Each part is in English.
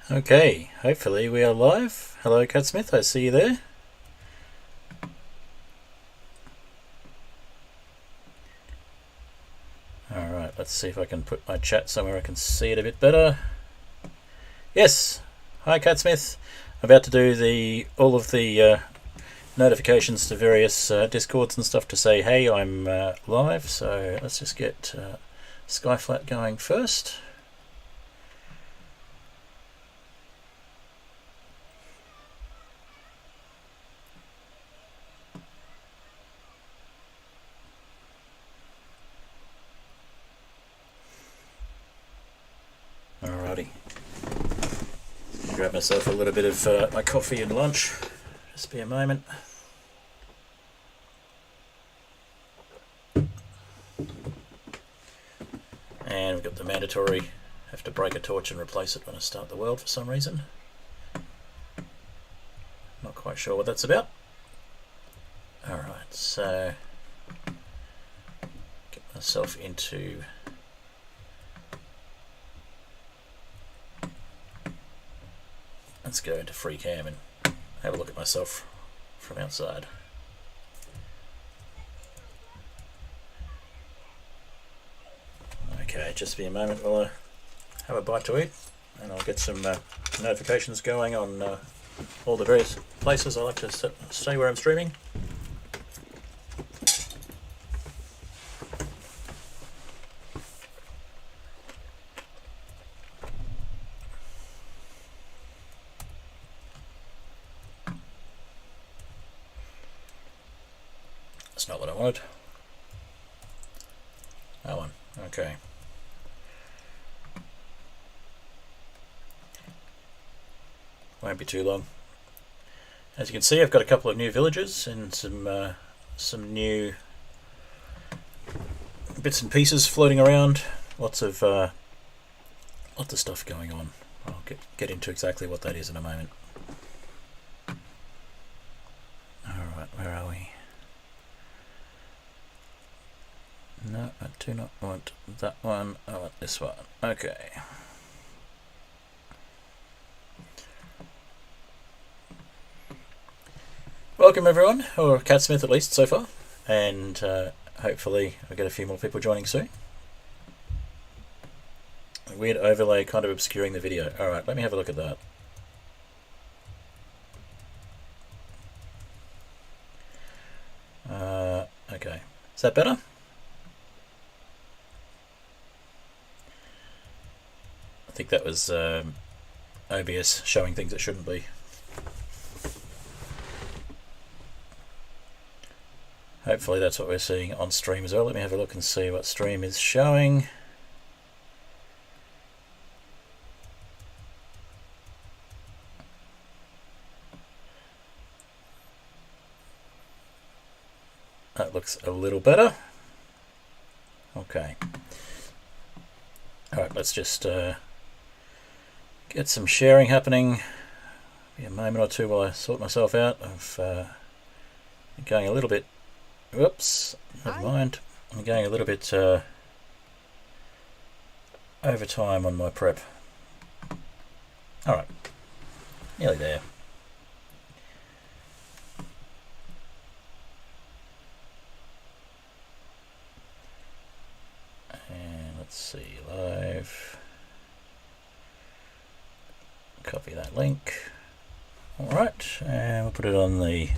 Okay, hopefully we are live. Hello, Cat Smith, I see you there. Alright, let's see if I can put my chat somewhere I can see it a bit better. Yes, hi Cat Smith. About to do all of the notifications to various discords and stuff to say, hey, I'm live. So let's just get Skyflat going first. Alrighty. Grab myself a little bit of my coffee and lunch. Just be a moment. And we've got the mandatory, have to break a torch and replace it when I start the world for some reason. Not quite sure what that's about. Alright, so get myself into let's go into free cam and have a look at myself from outside. Okay, just be a moment while I have a bite to eat, and I'll get some notifications going on all the various places I like to stay where I'm streaming. That's not what I wanted. That one, okay. Won't be too long. As you can see, I've got a couple of new villages and some new bits and pieces floating around. Lots of stuff going on. I'll get into exactly what that is in a moment. Alright, where are we? No, I do not want that one. I want this one. Okay. Welcome everyone, or Cat Smith at least so far, and hopefully we'll get a few more people joining soon. A weird overlay kind of obscuring the video. Alright, let me have a look at that. Okay, is that better? I think that was OBS showing things it shouldn't be. Hopefully that's what we're seeing on stream as well. Let me have a look and see what stream is showing. That looks a little better. Okay. Alright, let's just get some sharing happening. Be a moment or two while I sort myself out. I've been going a little bit. Whoops, never mind. I'm going a little bit over time on my prep. Alright, nearly there. And let's see, live. Copy that link. Alright, and we'll put it on the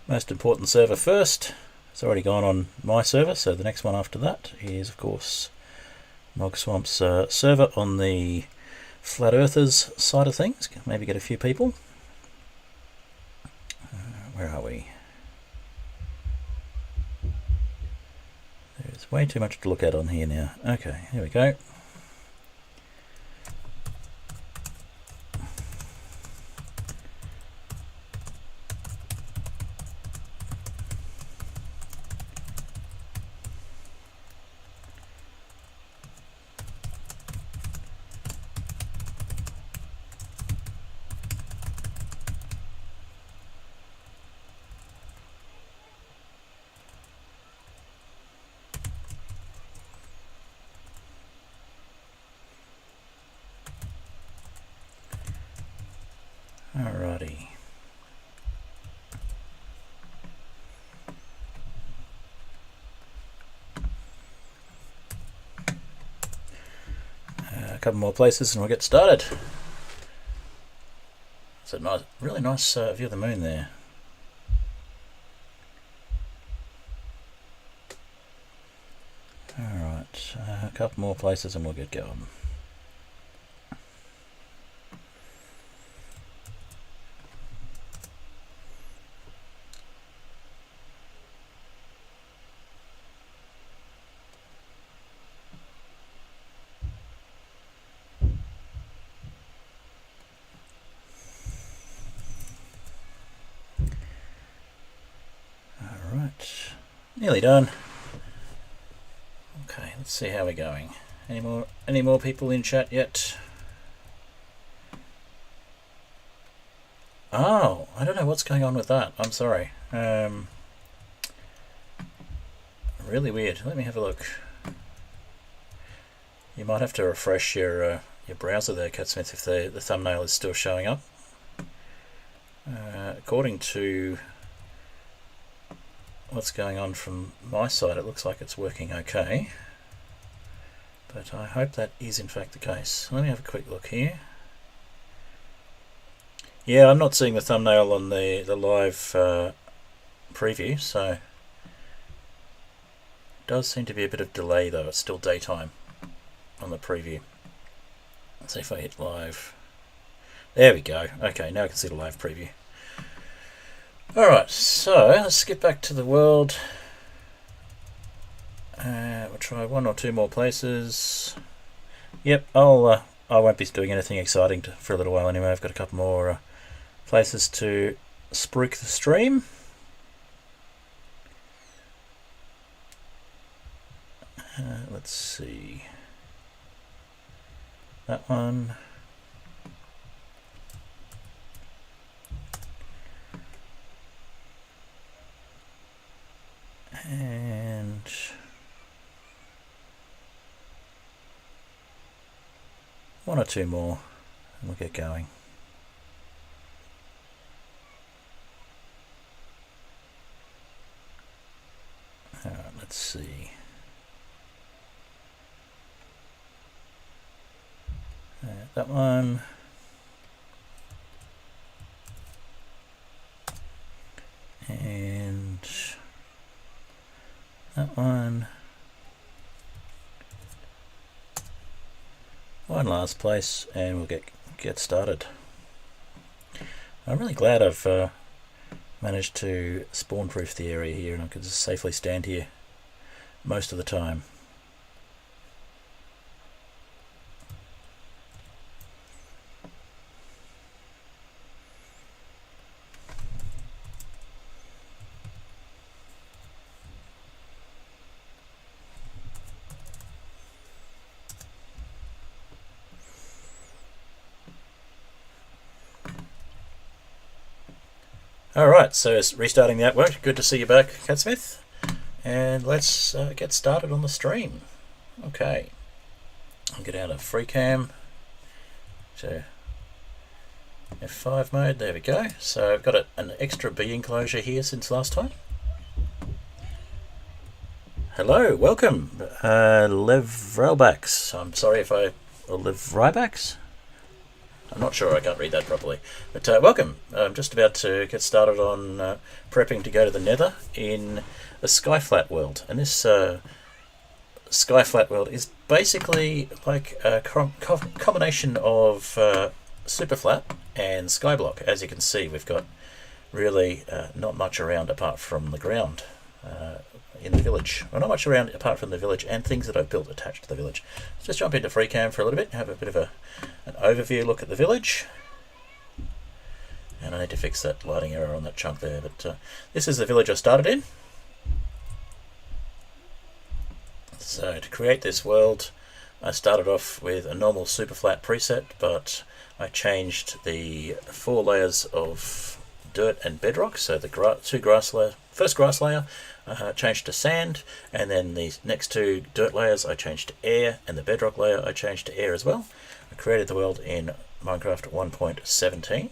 most important server first. It's already gone on my server, so the next one after that is of course Mogswamp's server on the Flat Earthers side of things. Maybe get a few people. Where are we? There's way too much to look at on here now. Okay, here we go. Alrighty. A couple more places and we'll get started. It's a nice, really nice view of the moon there. Alright, a couple more places and we'll get going. Nearly done. Okay, let's see how we're going. Any more people in chat yet? Oh, I don't know what's going on with that. I'm sorry. Really weird. Let me have a look. You might have to refresh your browser there, Catsmith, if the thumbnail is still showing up. According to what's going on from my side, it looks like it's working okay, but I hope that is in fact the case. Let me have a quick look here. Yeah, I'm not seeing the thumbnail on the live preview, so it does seem to be a bit of delay though. It's still daytime on the preview. Let's see if I hit live. There we go. Okay, now I can see the live preview. Alright, so let's get back to the world. We'll try one or two more places. Yep, I won't be doing anything exciting for a little while anyway. I've got a couple more places to spruik the stream. Let's see. That one. And one or two more and we'll get going. Alright, let's see. That one. And that one. One last place and we'll get started. I'm really glad I've managed to spawn proof the area here and I can just safely stand here most of the time. Alright, so it's restarting the artwork. Good to see you back, Catsmith. And let's get started on the stream. Okay. I'll get out of free cam to F5 mode. There we go. So I've got an extra bee enclosure here since last time. Hello, welcome, Levrelbacks. I'm sorry if I... Levrybacks? I'm not sure, I can't read that properly. But welcome. I'm just about to get started on prepping to go to the Nether in the Skyflat world. And this Skyflat world is basically like a combination of Superflat and Skyblock. As you can see, we've got really not much around apart from the ground in the village. Well, not much around apart from the village and things that I've built attached to the village. Let's just jump into free cam for a little bit, have a bit of an overview look at the village. And I need to fix that lighting error on that chunk there, but this is the village I started in. So to create this world, I started off with a normal Superflat preset, but I changed the 4 layers of dirt and bedrock, so the first grass layer changed to sand, and then the next 2 dirt layers I changed to air, and the bedrock layer I changed to air as well. I created the world in Minecraft 1.17,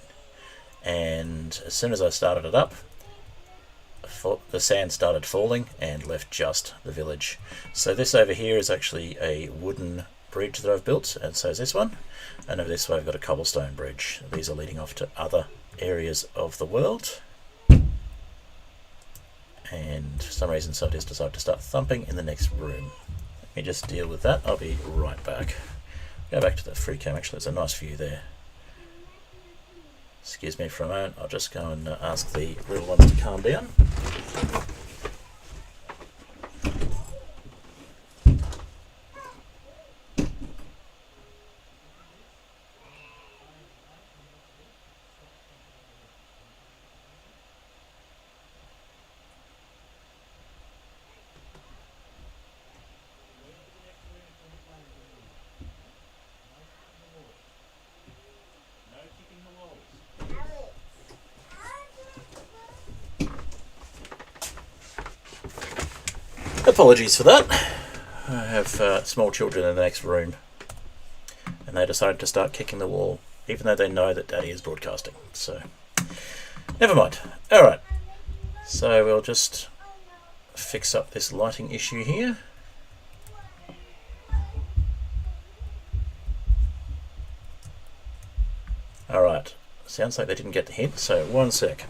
and as soon as I started it up, the sand started falling and left just the village. So this over here is actually a wooden bridge that I've built, and so is this one. And over this way I've got a cobblestone bridge. These are leading off to other areas of the world. And for some reason so I just decided to start thumping in the next room. Let me just deal with that. I'll be right back. Go back to the free cam. Actually, there's a nice view there. Excuse me for a moment. I'll just go and ask the little ones to calm down. Apologies for that. I have small children in the next room and they decided to start kicking the wall even though they know that Daddy is broadcasting, so never mind. Alright, so we'll just fix up this lighting issue here. Alright, sounds like they didn't get the hint, so one sec.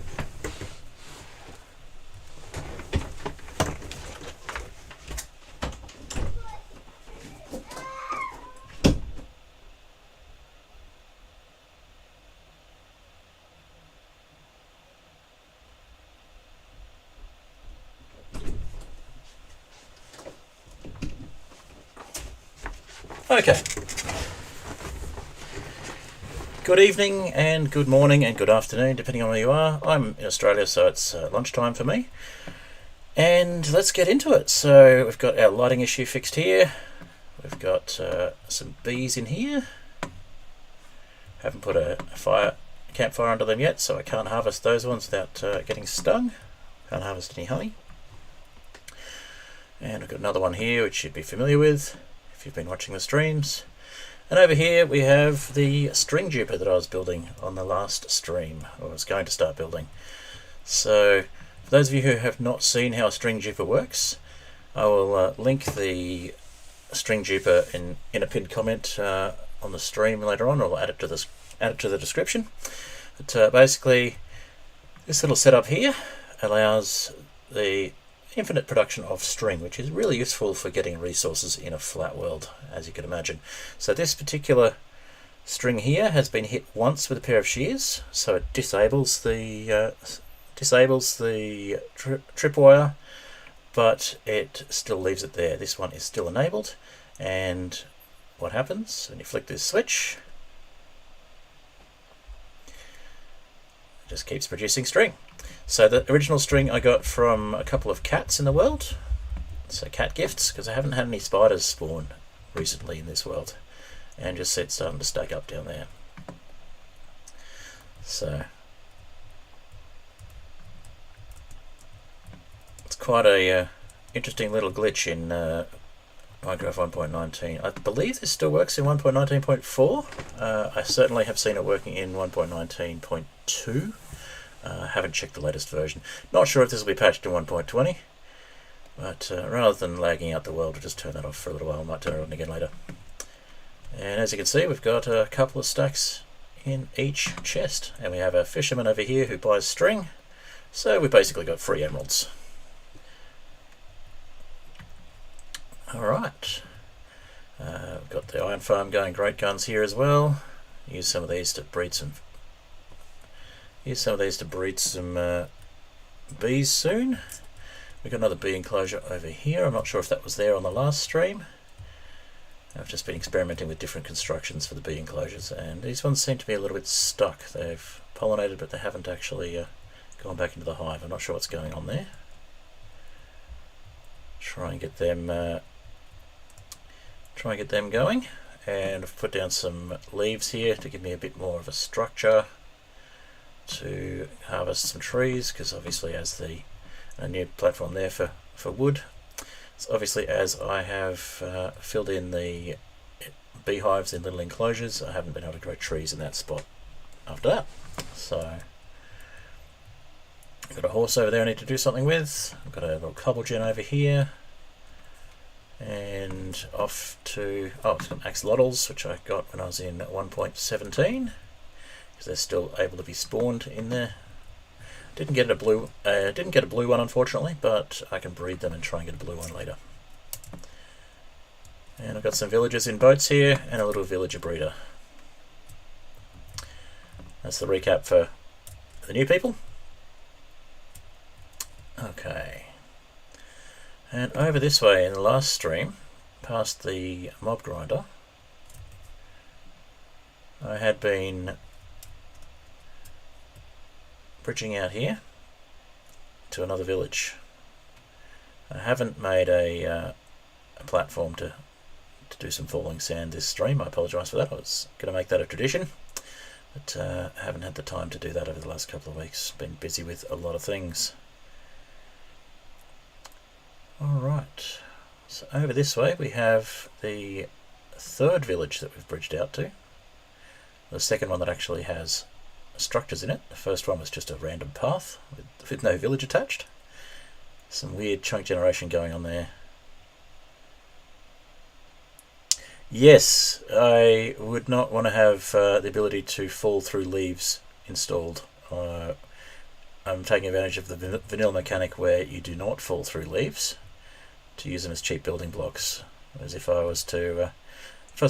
Okay. Good evening and good morning and good afternoon, depending on where you are. I'm in Australia, so it's lunchtime for me. And let's get into it. So we've got our lighting issue fixed here. We've got some bees in here. Haven't put a campfire under them yet, so I can't harvest those ones without getting stung. Can't harvest any honey. And I've got another one here, which you'd be familiar with if you've been watching the streams. And over here we have the string duper that I was building on the last stream, or was going to start building. So for those of you who have not seen how a string duper works, I will link the string duper in a pinned comment on the stream later on, or I'll add it to the description. But basically this little setup here allows the infinite production of string, which is really useful for getting resources in a flat world, as you can imagine. So this particular string here has been hit once with a pair of shears, so it disables the tripwire, but it still leaves it there. This one is still enabled, and what happens when you flick this switch? It just keeps producing string. So the original string I got from a couple of cats in the world, so cat gifts, because I haven't had any spiders spawn recently in this world, and just see it's starting to stack up down there. So it's quite a interesting little glitch in Minecraft 1.19. I believe this still works in 1.19.4. I certainly have seen it working in 1.19.2. Haven't checked the latest version. Not sure if this will be patched in 1.20, but rather than lagging out the world, we'll just turn that off for a little while. I might turn it on again later. And as you can see, we've got a couple of stacks in each chest, and we have a fisherman over here who buys string, so we basically got free emeralds. Alright, we've got the iron farm going, great guns here as well. Use some of these to breed some bees soon. We've got another bee enclosure over here. I'm not sure if that was there on the last stream. I've just been experimenting with different constructions for the bee enclosures, and these ones seem to be a little bit stuck. They've pollinated, but they haven't actually gone back into the hive. I'm not sure what's going on there. Try and get them going, and I've put down some leaves here to give me a bit more of a structure to harvest some trees, because obviously as a new platform there for wood. So obviously as I have filled in the beehives in little enclosures, I haven't been able to grow trees in that spot after that. So I've got a horse over there I need to do something with. I've got a little cobble gen over here. And off to, some axolotls, which I got when I was in 1.17, because they're still able to be spawned in there. Didn't get a blue one unfortunately, but I can breed them and try and get a blue one later. And I've got some villagers in boats here and a little villager breeder. That's the recap for the new people. Okay. And over this way in the last stream, past the mob grinder, I had been bridging out here to another village. I haven't made a platform to do some falling sand this stream. I apologise for that. I was going to make that a tradition, but I haven't had the time to do that over the last couple of weeks. Been busy with a lot of things. Alright, so over this way we have the third village that we've bridged out to. The second one that actually has structures in it. The first one was just a random path with no village attached. Some weird chunk generation going on there. Yes, I would not want to have the ability to fall through leaves installed. I'm taking advantage of the vanilla mechanic where you do not fall through leaves, to use them as cheap building blocks. As if I was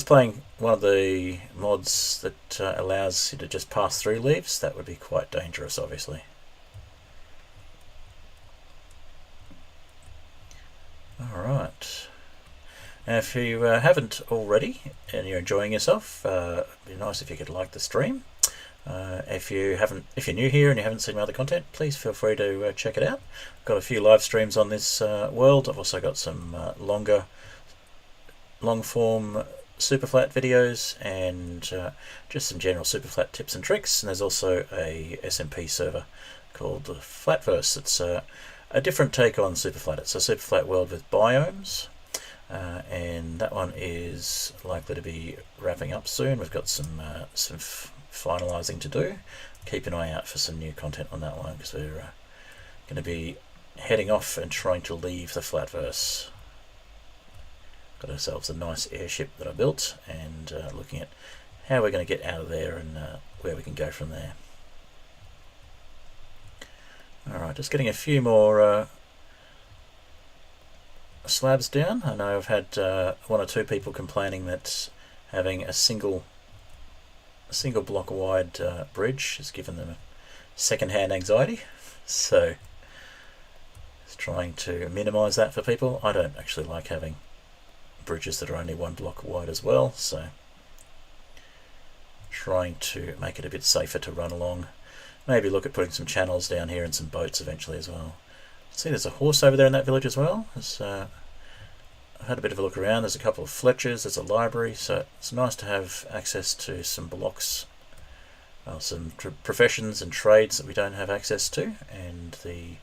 playing one of the mods that allows you to just pass through leaves, that would be quite dangerous, obviously. Alright. Now if you haven't already and you're enjoying yourself, it'd be nice if you could like the stream. If you're new here and you haven't seen my other content, please feel free to check it out. I've got a few live streams on this world. I've also got some long form Superflat videos and just some general Superflat tips and tricks. And there's also a SMP server called Flatverse. It's a different take on Superflat. It's a Superflat world with biomes, and that one is likely to be wrapping up soon. We've got some finalising to do. Keep an eye out for some new content on that one, because we're going to be heading off and trying to leave the Flatverse. Got ourselves a nice airship that I built, and looking at how we're going to get out of there and where we can go from there. Alright, just getting a few more slabs down. I know I've had one or two people complaining that having a single block wide bridge has given them a second-hand anxiety, so just trying to minimise that for people. I don't actually like having bridges that are only one block wide as well, so trying to make it a bit safer to run along. Maybe look at putting some channels down here and some boats eventually as well. See, there's a horse over there in that village as well. I've had a bit of a look around. There's a couple of Fletchers, there's a library, so it's nice to have access to some blocks, some professions and trades that we don't have access to, and the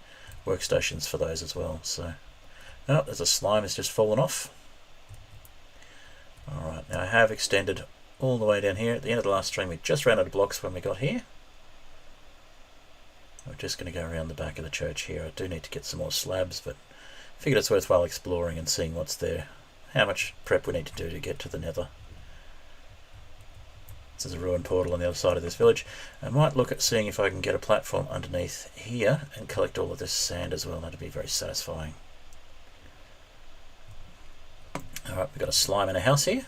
workstations for those as well. So, oh, there's a slime that's just fallen off. Alright, now I have extended all the way down here. At the end of the last stream we just ran out of blocks when we got here. We're just going to go around the back of the church here. I do need to get some more slabs, but figured it's worthwhile exploring and seeing what's there. How much prep we need to do to get to the Nether. This is a ruined portal on the other side of this village. I might look at seeing if I can get a platform underneath here and collect all of this sand as well. That'd be very satisfying. Alright, we've got a slime in a house here.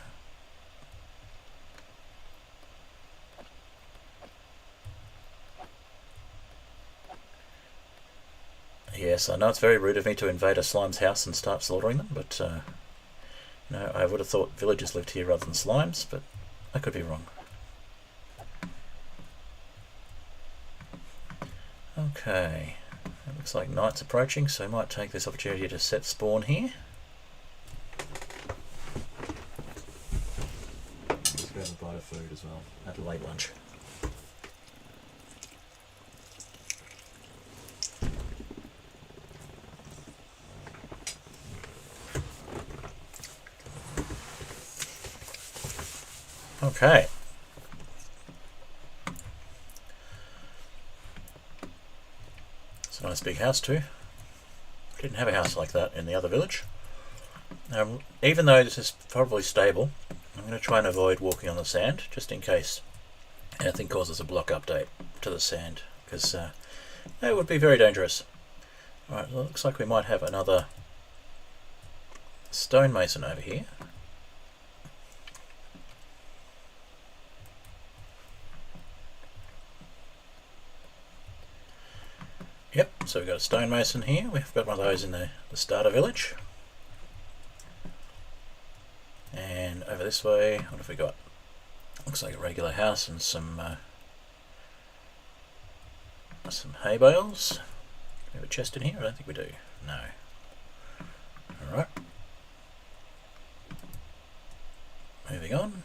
Yes, I know it's very rude of me to invade a slime's house and start slaughtering them, but no, I would have thought villagers lived here rather than slimes, but I could be wrong. Okay, it looks like night's approaching, so I might take this opportunity to set spawn here. Let's go have a bite of food as well, at a late lunch. Okay. It's a nice big house too. Didn't have a house like that in the other village. Even though this is probably stable, I'm going to try and avoid walking on the sand, just in case anything causes a block update to the sand, because that would be very dangerous. Alright, well, it looks like we might have another stonemason over here. Yep, so we've got a stonemason here. We've got one of those in the starter village. And over this way, what have we got? Looks like a regular house and some hay bales. We have a chest in here? I don't think we do. No. Alright. Moving on.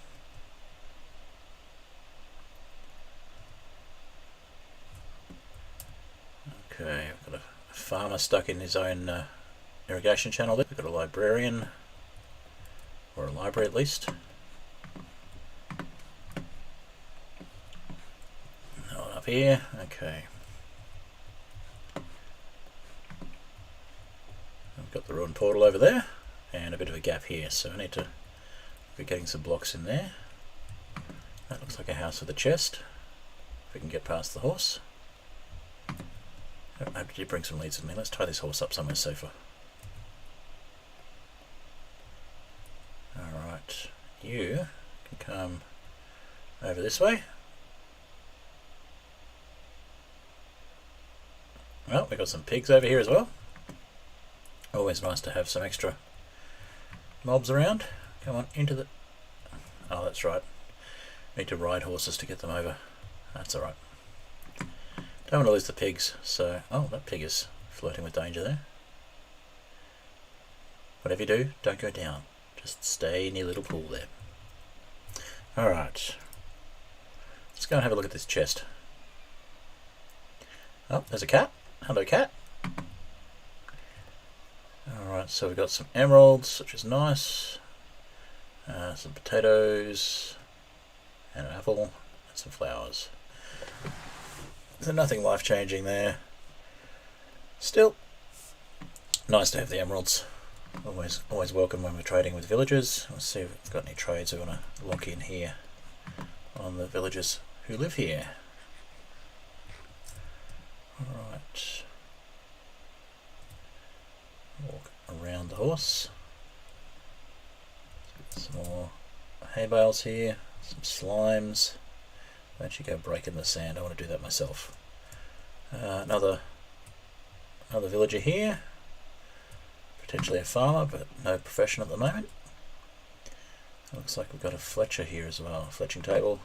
Okay, we've got a farmer stuck in his own irrigation channel there. We've got a librarian, or a library at least. No one up here. Okay. We've got the ruined portal over there, and a bit of a gap here, so I need to be getting some blocks in there. That looks like a house with a chest. If we can get past the horse. I hope you bring some leads with me. Let's tie this horse up somewhere safer. Alright, you can come over this way. Well, we've got some pigs over here as well. Always nice to have some extra mobs around. Come on, into the... Oh, that's right. Need to ride horses to get them over. That's alright. Don't want to lose the pigs, so... Oh, that pig is flirting with danger there. Whatever you do, don't go down. Just stay in your little pool there. Alright. Let's go and have a look at this chest. Oh, there's a cat. Hello, cat. Alright, so we've got some emeralds, which is nice. Some potatoes. And an apple. And some flowers. There's nothing life-changing there. Still, nice to have the emeralds. Always welcome when we're trading with villagers. Let's see if we've got any trades we want to lock in here on the villagers who live here. Alright. Walk around the horse. Some more hay bales here. Some slimes. Don't you go breaking the sand, I want to do that myself. Another villager here. Potentially a farmer, but no profession at the moment. Looks like we've got a Fletcher here as well, a fletching table.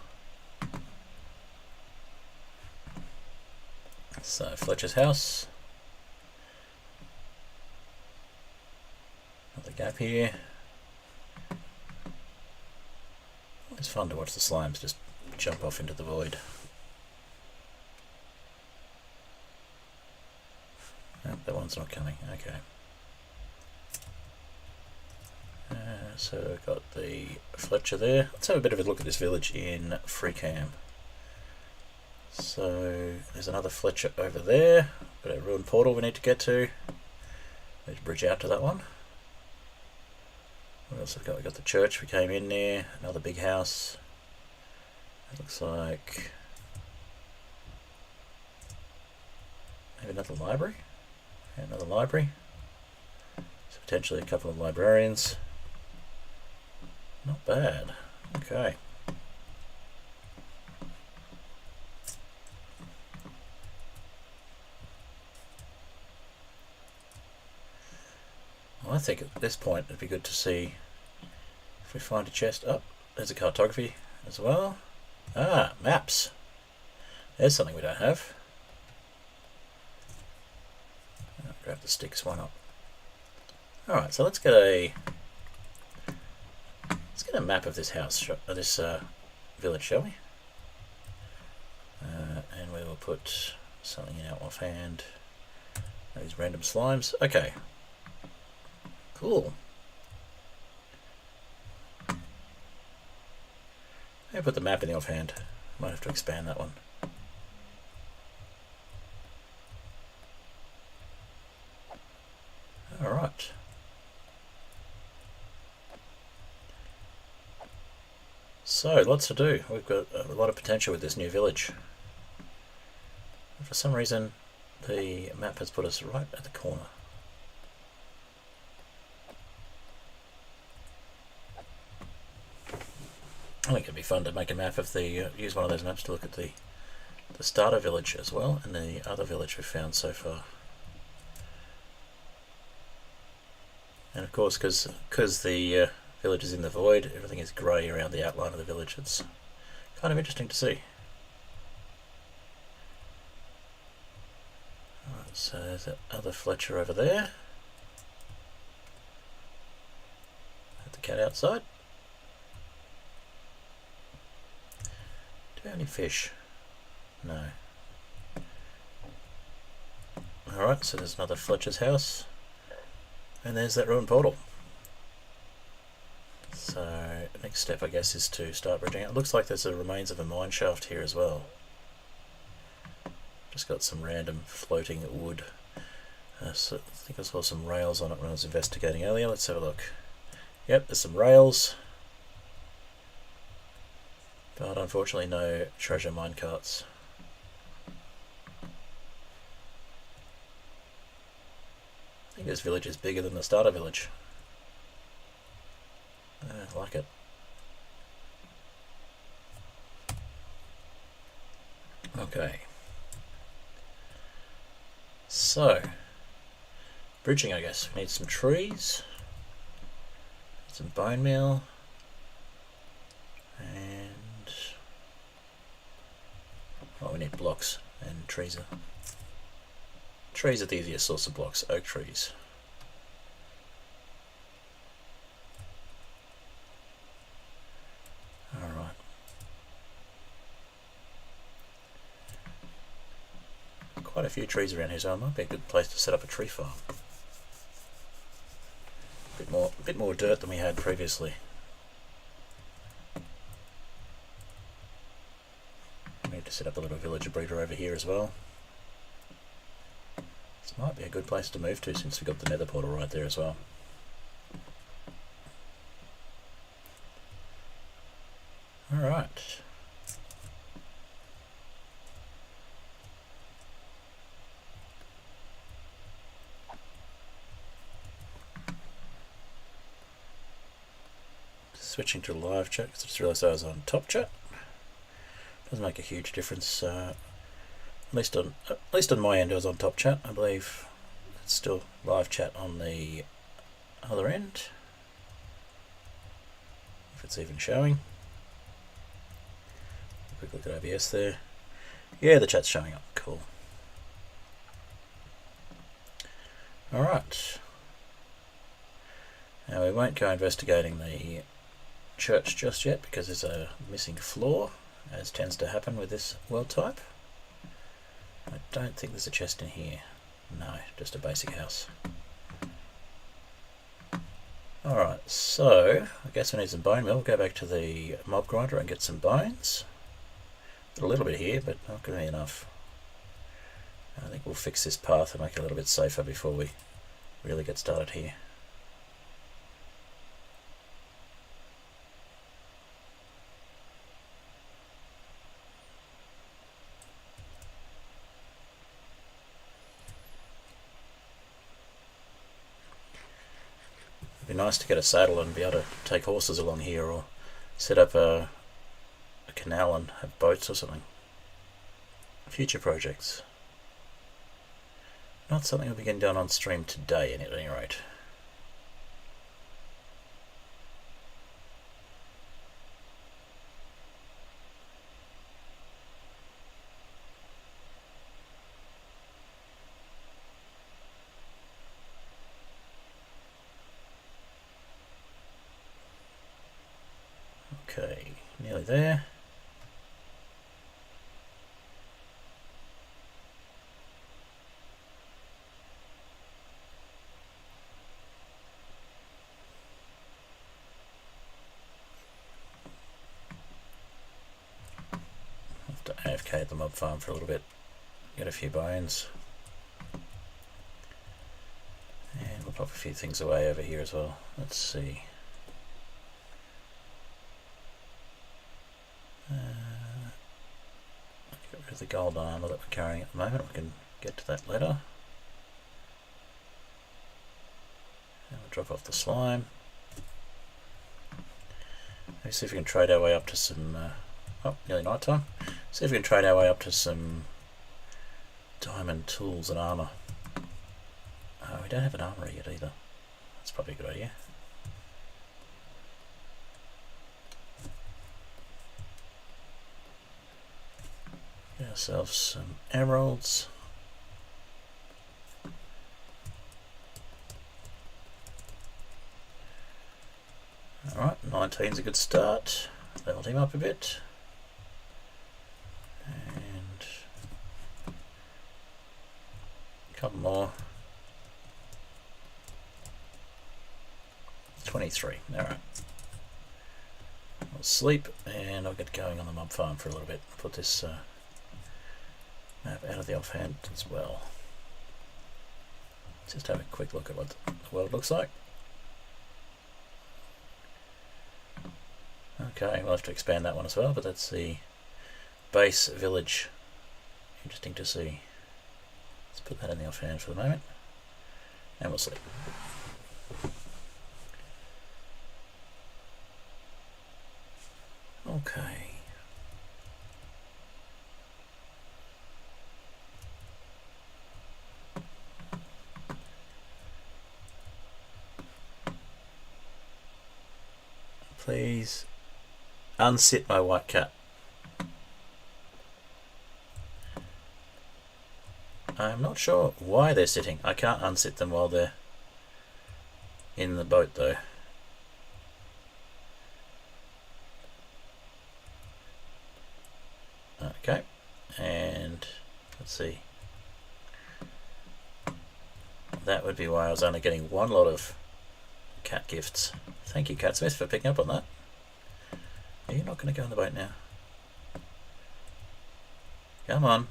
So, Fletcher's house. Another gap here. It's fun to watch the slimes just jump off into the void. Oh, that one's not coming, okay. So we've got the Fletcher there. Let's have a bit of a look at this village in Freecam. So there's another Fletcher over there. Got a ruined portal we need to get to. Need to bridge out to that one. What else have we got? We've got the church we came in there. Another big house. It looks like maybe another library. Yeah, another library. So potentially a couple of librarians. Not bad. Okay. Well, I think at this point it'd be good to see if we find a chest. Oh, there's a cartography as well. Ah, maps. There's something we don't have. I'll grab the sticks, why not? Alright, so let's get a map of this house, this village, shall we? And we will put something in our offhand. These random slimes. Okay. Cool. I'll put the map in the offhand. Might have to expand that one. So, lots to do. We've got a lot of potential with this new village. For some reason, the map has put us right at the corner. I think it'd be fun to make a map of the, use one of those maps to look at the starter village as well, and the other village we've found so far. And of course, because the village is in the void, everything is grey around the outline of the village. It's kind of interesting to see. Alright, so there's that other Fletcher over there. Have the cat outside. Do we have any fish? No. Alright, so there's another Fletcher's house. And there's that ruined portal. So, next step I guess is to start bridging out. It looks like there's the remains of a mine shaft here as well. Just got some random floating wood. So I think I saw some rails on it when I was investigating earlier. Let's have a look. Yep, there's some rails. But unfortunately no treasure minecarts. I think this village is bigger than the starter village. I like it. Okay. So, bridging I guess. We need some trees, some bone meal, and oh, we need blocks, and trees are the easiest source of blocks, oak trees. Alright. Quite a few trees around here, so it might be a good place to set up a tree farm. A bit more dirt than we had previously. We need to set up a little villager breeder over here as well. This might be a good place to move to since we've got the nether portal right there as well. Alright. Switching to live chat because I just realised I was on top chat. Doesn't make a huge difference. At least on my end, I was on top chat. I believe it's still live chat on the other end, if it's even showing. Quick look at OBS there. Yeah, the chat's showing up. Cool. All right. Now we won't go investigating the church just yet because there's a missing floor, as tends to happen with this world type. I don't think there's a chest in here. No, just a basic house. Alright, so I guess we need some bone meal. We'll go back to the mob grinder and get some bones. Got a little bit here, but not going to be enough. I think we'll fix this path and make it a little bit safer before we really get started here. It'd be nice to get a saddle and be able to take horses along here, or set up a canal and have boats or something. Future projects. Not something we'll be getting done on stream today at any rate. Okay, nearly there. Have to AFK at the mob farm for a little bit, get a few bones. And we'll pop a few things away over here as well. Let's see. rid of the gold armor that we're carrying at the moment. We can get to that later. And we'll drop off the slime. Let's see if we can trade our way up to some... oh, nearly night time. See if we can trade our way up to some diamond tools and armor. We don't have an armory yet either. That's probably a good idea. Get ourselves some emeralds. Alright, 19's a good start. Leveled him up a bit. And a couple more. 23. Alright. I'll sleep and I'll get going on the mob farm for a little bit. Put this map out of the offhand as well. Just have a quick look at what the world looks like. Okay, we'll have to expand that one as well, but that's the base village. Interesting to see. Let's put that in the offhand for the moment. And we'll sleep. Okay. Please unsit my white cat. I'm not sure why they're sitting. I can't unsit them while they're in the boat though. Okay, and let's see. That would be why I was only getting one lot of cat gifts. Thank you, Catsmith, for picking up on that. Are you not going to go on the boat now? Come on.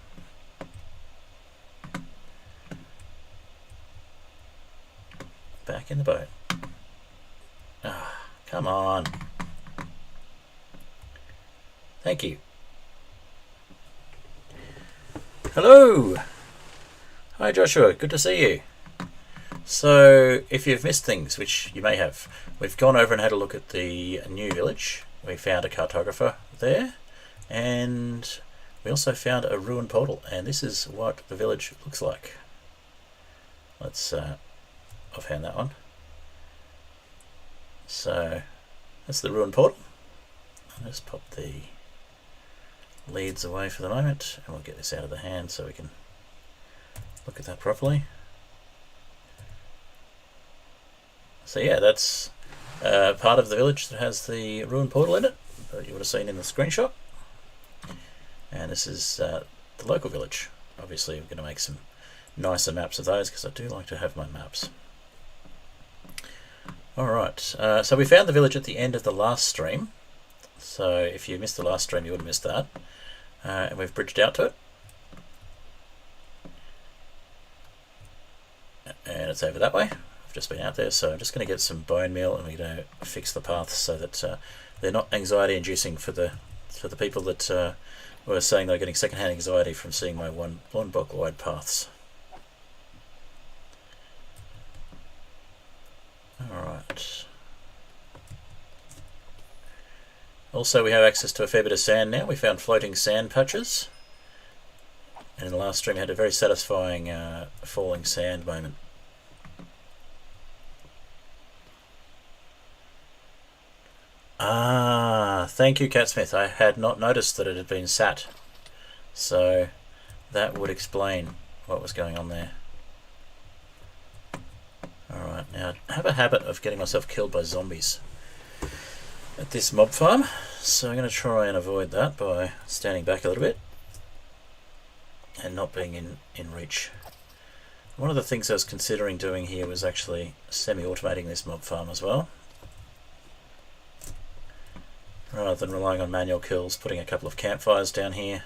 Back in the boat. Ah, come on. Thank you. Hello! Hi Joshua, good to see you. So, if you've missed things, which you may have, we've gone over and had a look at the new village. We found a cartographer there, and we also found a ruined portal, and this is what the village looks like. Let's offhand that one. So, that's the ruined portal. I'll just pop the leads away for the moment, and we'll get this out of the hand so we can look at that properly. So yeah, that's part of the village that has the ruined portal in it that you would have seen in the screenshot. And this is the local village. Obviously we're going to make some nicer maps of those because I do like to have my maps. Alright, so we found the village at the end of the last stream. So if you missed the last stream you would have missed that. And we've bridged out to it. And it's over that way. I've just been out there, so I'm just going to get some bone meal and we're going to fix the paths so that they're not anxiety inducing for the people that were saying they're getting secondhand anxiety from seeing my one block wide paths. Alright. Also we have access to a fair bit of sand now. We found floating sand patches. And in the last stream we had a very satisfying falling sand moment. Ah, thank you Catsmith. I had not noticed that it had been sat. So that would explain what was going on there. Alright, now I have a habit of getting myself killed by zombies at this mob farm, so I'm going to try and avoid that by standing back a little bit and not being in reach. One of the things I was considering doing here was actually semi-automating this mob farm as well, rather than relying on manual kills, putting a couple of campfires down here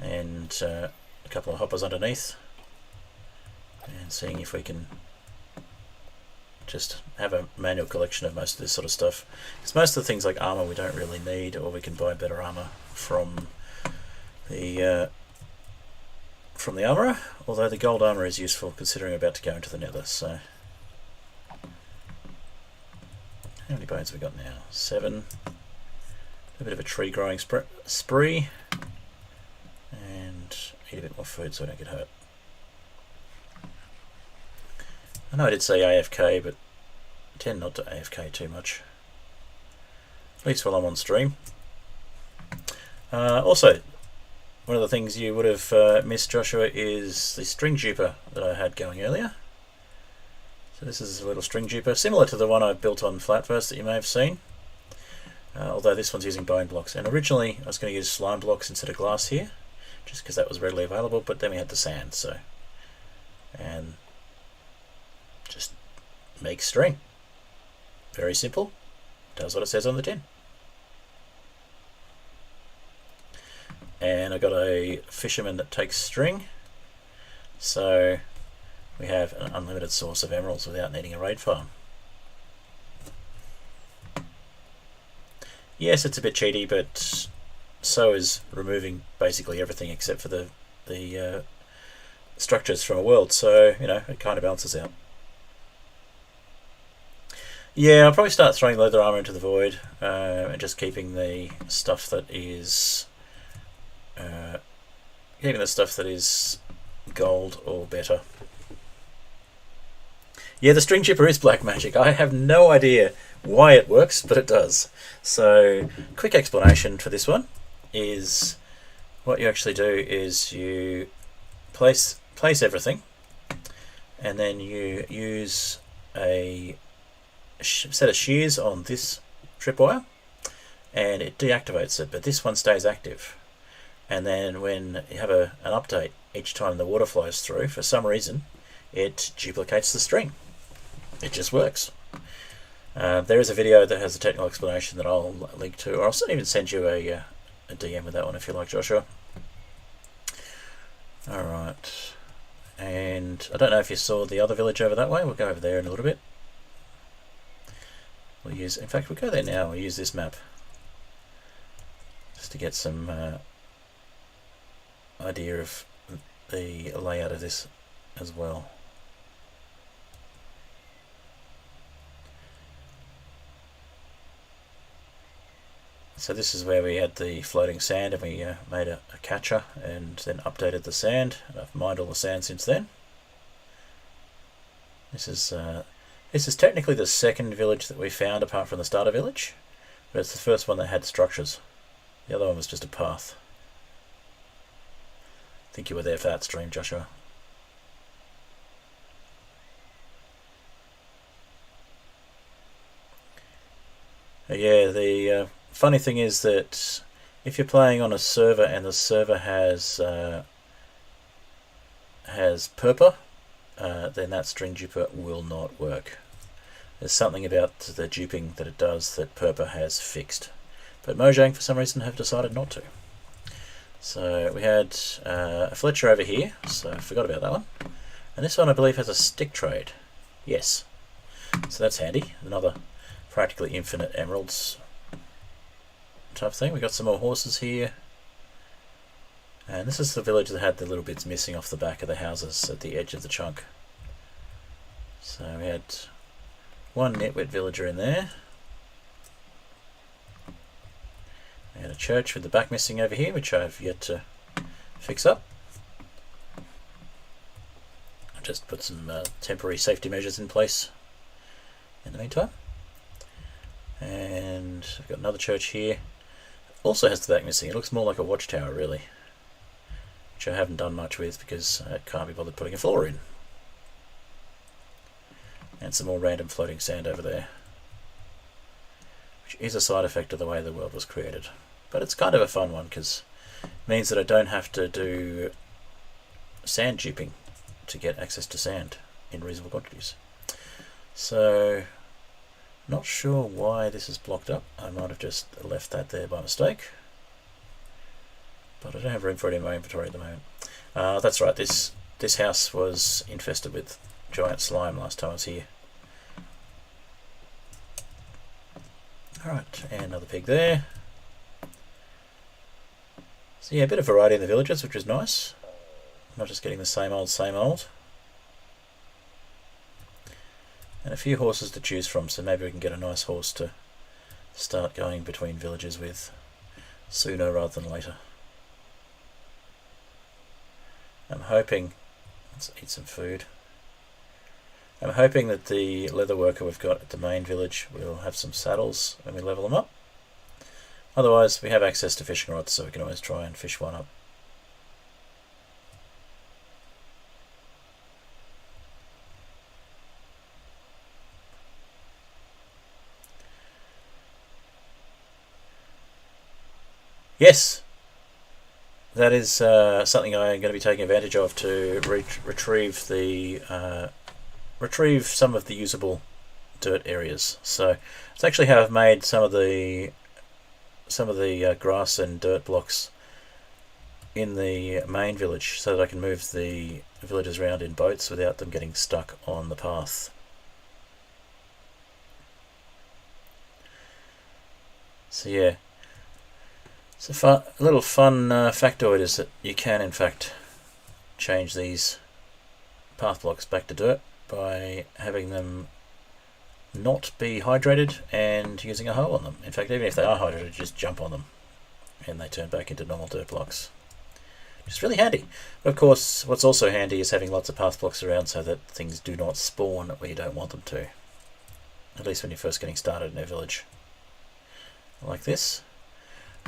and a couple of hoppers underneath and seeing if we can just have a manual collection of most of this sort of stuff. Because most of the things like armor we don't really need, or we can buy better armor from the from the armourer, although the gold armour is useful considering I'm about to go into the Nether. So, how many bones have we got now? 7. A bit of a tree growing spree, and eat a bit more food so I don't get hurt. I know I did say AFK, but I tend not to AFK too much, at least while I'm on stream. Also, one of the things you would have missed, Joshua, is the string duper that I had going earlier. So this is a little string duper, similar to the one I built on Flatverse that you may have seen. Although this one's using bone blocks. And originally I was going to use slime blocks instead of glass here, just because that was readily available, but then we had the sand, so... And just make string. Very simple. Does what it says on the tin. And I got a fisherman that takes string, so we have an unlimited source of emeralds without needing a raid farm. Yes, it's a bit cheaty, but so is removing basically everything except for the structures from a world, so you know, it kind of balances out. Yeah, I'll probably start throwing leather armor into the void and just keeping the stuff that is gold or better. Yeah, the string chipper is black magic. I have no idea why it works, but it does. So, quick explanation for this one is what you actually do is you place everything, and then you use a set of shears on this tripwire, and it deactivates it, but this one stays active. And then when you have an update, each time the water flows through, for some reason, it duplicates the string. It just works. There is a video that has a technical explanation that I'll link to, or I'll even send you a DM with that one if you like, Joshua. Alright, and I don't know if you saw the other village over that way. We'll go over there in a little bit. We'll use, in fact, we'll go there now. We'll use this map just to get some idea of the layout of this as well. So this is where we had the floating sand, and we made a catcher and then updated the sand. And I've mined all the sand since then. This is technically the second village that we found apart from the starter village, but it's the first one that had structures. The other one was just a path. I think you were there for that stream, Joshua. Yeah, the funny thing is that if you're playing on a server and the server has purple, then that string duper will not work. There's something about the duping that it does that purple has fixed, but Mojang for some reason have decided not to. So we had a Fletcher over here, so I forgot about that one. And this one I believe has a stick trade. Yes. So that's handy. Another practically infinite emeralds type thing. We got some more horses here. And this is the village that had the little bits missing off the back of the houses at the edge of the chunk. So we had one nitwit villager in there. We had a church with the back missing over here, which I've yet to fix up. I've just put some temporary safety measures in place in the meantime. And I've got another church here. Also has the back missing. It looks more like a watchtower, really, which I haven't done much with because I can't be bothered putting a floor in. And some more random floating sand over there, which is a side effect of the way the world was created. But it's kind of a fun one because it means that I don't have to do sand duping to get access to sand in reasonable quantities. So, not sure why this is blocked up. I might have just left that there by mistake. But I don't have room for it in my inventory at the moment. That's right, this house was infested with giant slime last time I was here. Alright, and another pig there. So yeah, a bit of variety in the villages, which is nice. Not just getting the same old, same old. And a few horses to choose from, so maybe we can get a nice horse to start going between villages with sooner rather than later. I'm hoping, let's eat some food. I'm hoping that the leather worker we've got at the main village will have some saddles when we level them up. Otherwise, we have access to fishing rods, so we can always try and fish one up. Yes, that is something I'm going to be taking advantage of to retrieve some of the usable dirt areas. So it's actually how I've made some of the grass and dirt blocks in the main village, so that I can move the villagers around in boats without them getting stuck on the path. So yeah. So a little fun factoid is that you can in fact change these path blocks back to dirt by having them not be hydrated and using a hoe on them. In fact, even if they are hydrated, just jump on them and they turn back into normal dirt blocks. Which is really handy. But of course, what's also handy is having lots of path blocks around so that things do not spawn where you don't want them to. At least when you're first getting started in a village. Like this.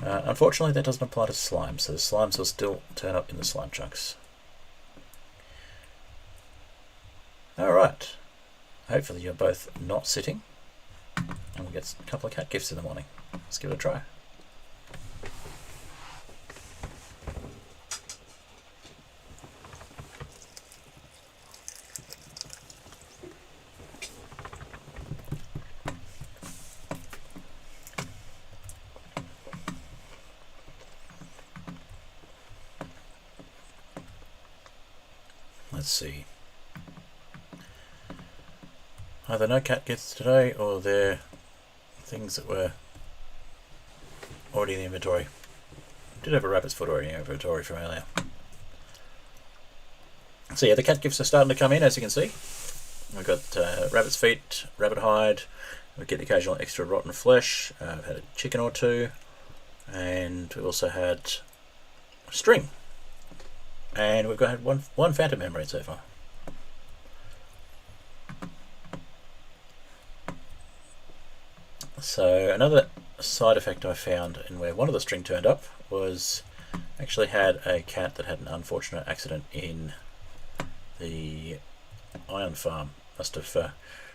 Unfortunately, that doesn't apply to slime, so the slimes will still turn up in the slime chunks. Alright, hopefully you're both not sitting, and we'll get a couple of cat gifts in the morning. Let's give it a try. Let's see. Either no cat gifts today, or they're things that were already in the inventory. I did have a rabbit's foot already in the inventory from earlier. So yeah, the cat gifts are starting to come in, as you can see. We've got rabbit's feet, rabbit hide, we get the occasional extra rotten flesh, we've had a chicken or two, and we've also had string. And we've got one phantom memory so far. So another side effect I found, and where one of the string turned up, was actually had a cat that had an unfortunate accident in the iron farm. Must have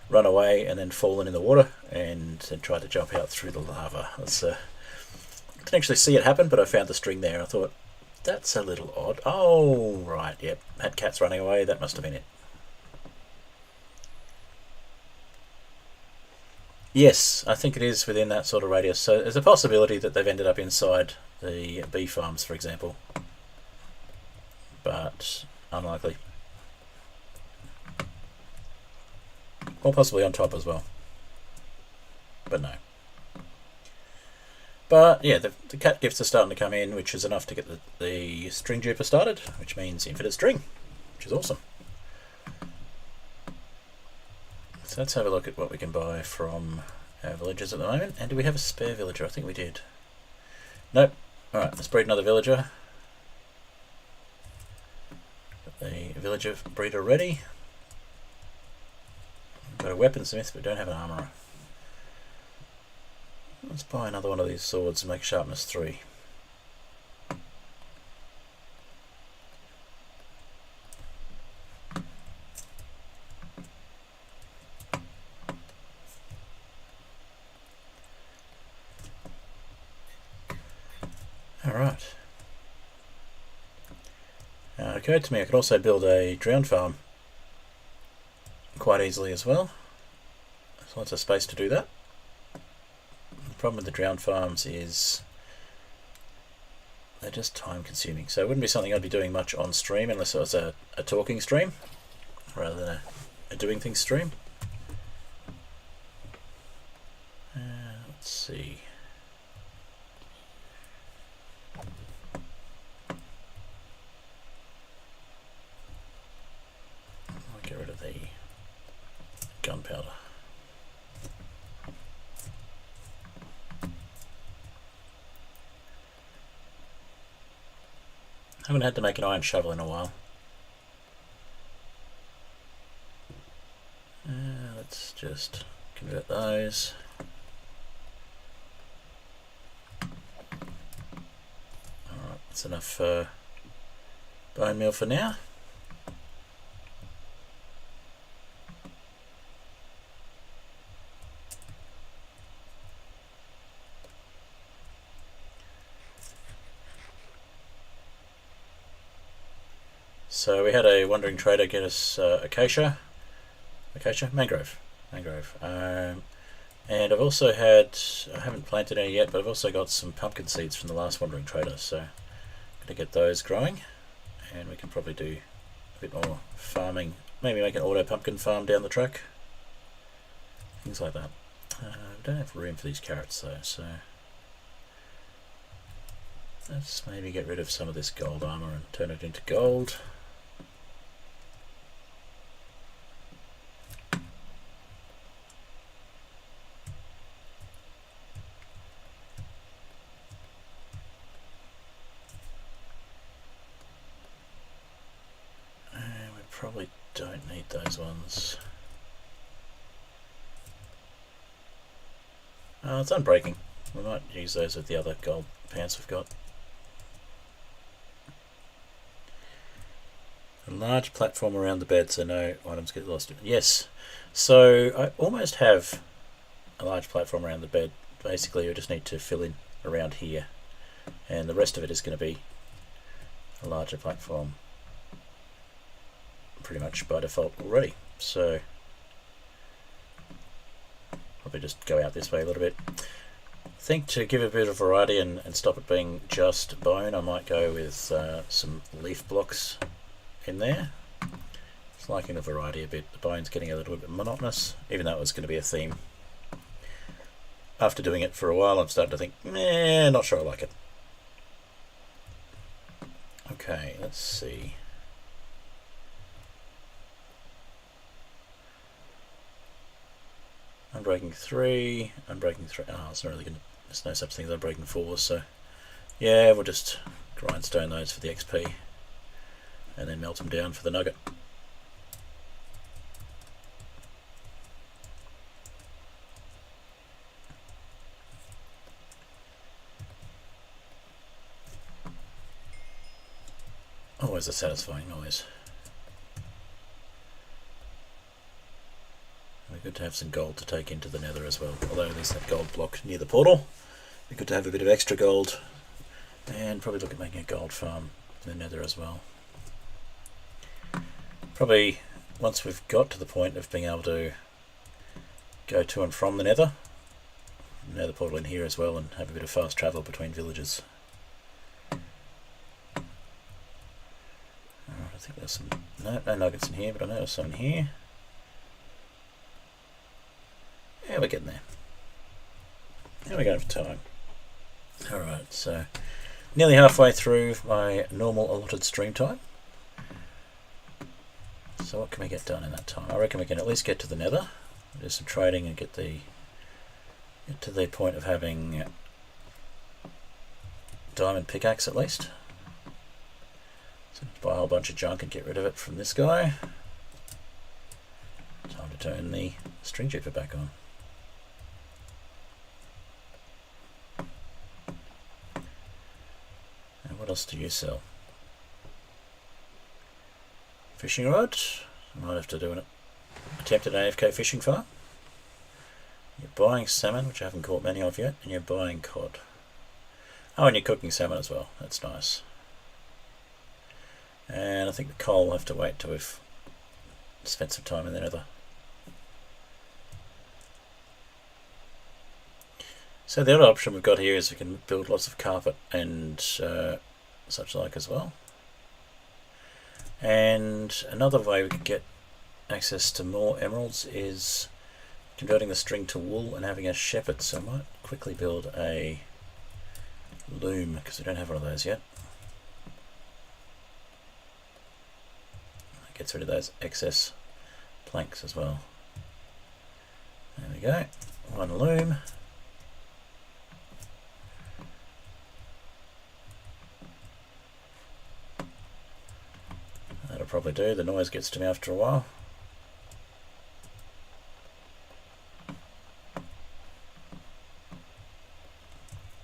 run away and then fallen in the water and then tried to jump out through the lava. I didn't actually see it happen, but I found the string there. I thought, that's a little odd. Oh, right, yep. Had cats running away, that must have been it. Yes, I think it is within that sort of radius. So there's a possibility that they've ended up inside the bee farms, for example. But unlikely. Or possibly on top as well. But no. But yeah, the cat gifts are starting to come in, which is enough to get the string duper started, which means infinite string, which is awesome. So let's have a look at what we can buy from our villagers at the moment. And do we have a spare villager? I think we did. Nope. Alright, let's breed another villager. Got the villager breeder ready. We've got a weaponsmith, but don't have an armourer. Let's buy another one of these swords and make sharpness 3. Alright. Now it occurred to me I could also build a drowned farm quite easily as well. There's lots of space to do that. The problem with the drowned farms is they're just time consuming, so it wouldn't be something I'd be doing much on stream unless it was a talking stream rather than a doing things stream. Let's see. gunpowder. I haven't had to make an iron shovel in a while. Let's just convert those. Alright, that's enough bone meal for now. So we had a wandering trader get us mangrove. And I've also had, I haven't planted any yet, but I've also got some pumpkin seeds from the last wandering trader, so I'm going to get those growing, and we can probably do a bit more farming, maybe make an auto pumpkin farm down the track, things like that. We don't have room for these carrots though, so let's maybe get rid of some of this gold armor and turn it into gold. Probably don't need those ones. It's unbreaking. We might use those with the other gold pants we've got. A large platform around the bed so no items get lost. Yes, so I almost have a large platform around the bed. Basically, we just need to fill in around here, and the rest of it is going to be a larger platform pretty much by default already. So probably just go out this way a little bit. I think to give it a bit of variety and stop it being just bone, I might go with some leaf blocks in there. It's liking the variety a bit. The bone's getting a little bit monotonous, even though it was going to be a theme. After doing it for a while, I'm starting to think, not sure I like it. Okay, let's see. Unbreaking 3, unbreaking 3. Oh, it's not really gonna. There's no such thing as unbreaking 4, so yeah, we'll just grindstone those for the XP and then melt them down for the nugget. Always a satisfying noise. Good to have some gold to take into the Nether as well, although there's that gold block near the portal. Be good to have a bit of extra gold, and probably look at making a gold farm in the Nether as well. Probably once we've got to the point of being able to go to and from the Nether portal in here as well, and have a bit of fast travel between villages. Alright, I think there's some no nuggets in here, but I know there's some in here. Yeah, we're getting there. How are we going for time? Alright, so nearly halfway through my normal allotted stream time. So what can we get done in that time? I reckon we can at least get to the Nether, do some trading and get to the point of having diamond pickaxe at least. So buy a whole bunch of junk and get rid of it from this guy. Time to turn the string duper back on. What else do you sell? Fishing rod. I might have to do an attempt at an AFK fishing farm. You're buying salmon, which I haven't caught many of yet, and you're buying cod. Oh, and you're cooking salmon as well. That's nice. And I think the coal will have to wait till we've spent some time in the Nether. So the other option we've got here is we can build lots of carpet and such like as well. And another way we could get access to more emeralds is converting the string to wool and having a shepherd. So I might quickly build a loom because we don't have one of those yet. That gets rid of those excess planks as well. we go. One loom. That'll probably do. The noise gets to me after a while.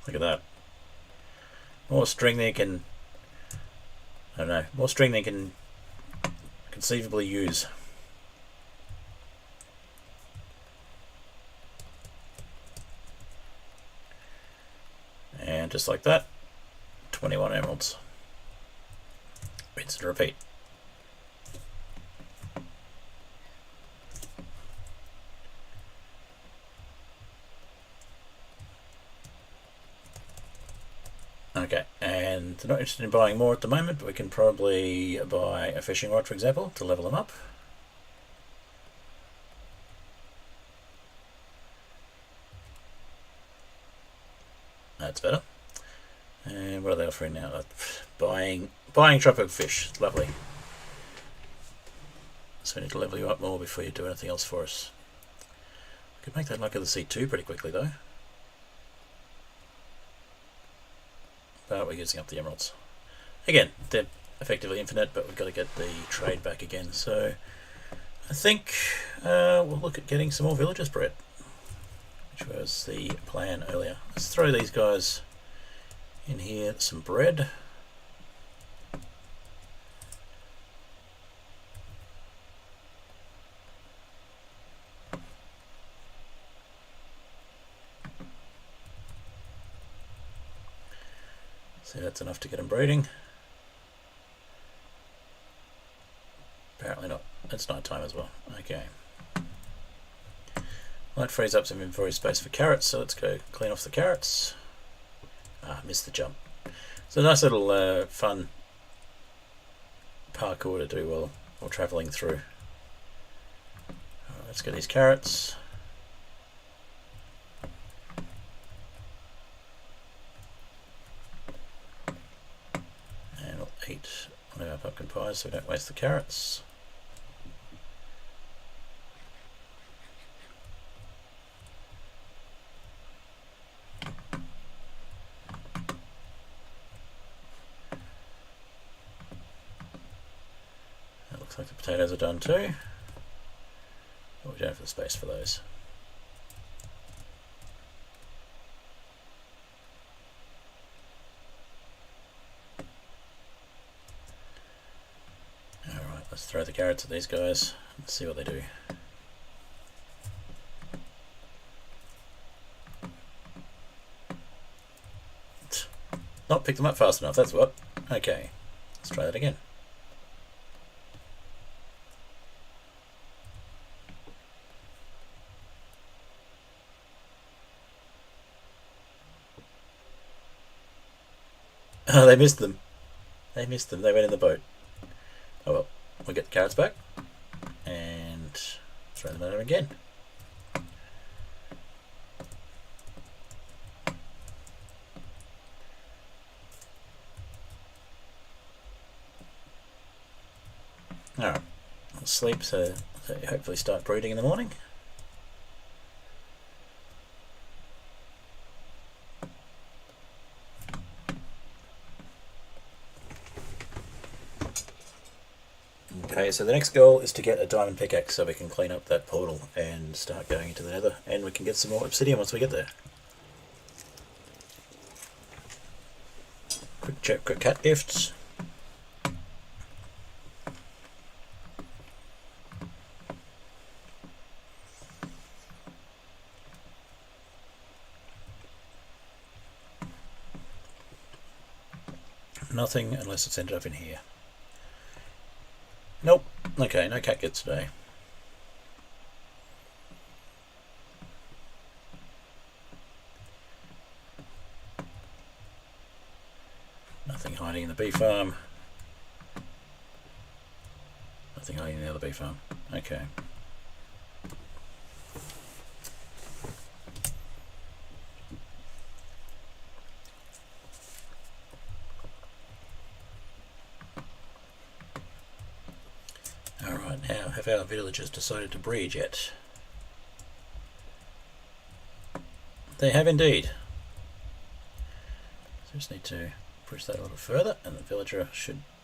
Look at that. More string than you can, I don't know, more string than you can conceivably use. And just like that, 21 emeralds. Rinse and repeat. Okay, and they're not interested in buying more at the moment, but we can probably buy a fishing rod, for example, to level them up. That's better. And what are they offering now? Buying tropical fish. Lovely. So we need to level you up more before you do anything else for us. We could make that luck of the C2 pretty quickly though. But we're using up the emeralds. Again, they're effectively infinite, but we've got to get the trade back again. So I think we'll look at getting some more villagers bred, which was the plan earlier. Let's throw these guys in here, some bread. See, that's enough to get them breeding. Apparently not. It's night time as well. Okay. Might freeze up some inventory space for carrots, so let's go clean off the carrots. Ah, missed the jump. It's a nice little fun parkour to do while travelling through. Let's get these carrots. And we'll eat one of our pumpkin pies so we don't waste the carrots. Looks like the potatoes are done too. But we don't have the space for those. Alright, let's throw the carrots at these guys and see what they do. Not pick them up fast enough, that's what. Okay, let's try that again. Oh, they missed them. They missed them. They went in the boat. Oh well. We'll get the carrots back and throw them at them again. Alright. I'll sleep so you hopefully start breeding in the morning. Okay, so the next goal is to get a diamond pickaxe so we can clean up that portal and start going into the Nether, and we can get some more obsidian once we get there. Quick cat gifts. Nothing unless it's ended up in here. Nope. Okay, no cat gets today. Nothing hiding in the bee farm. Nothing hiding in the other bee farm. Okay. Alright, now have our villagers decided to breed yet? They have indeed. So just need to push that a little further, and the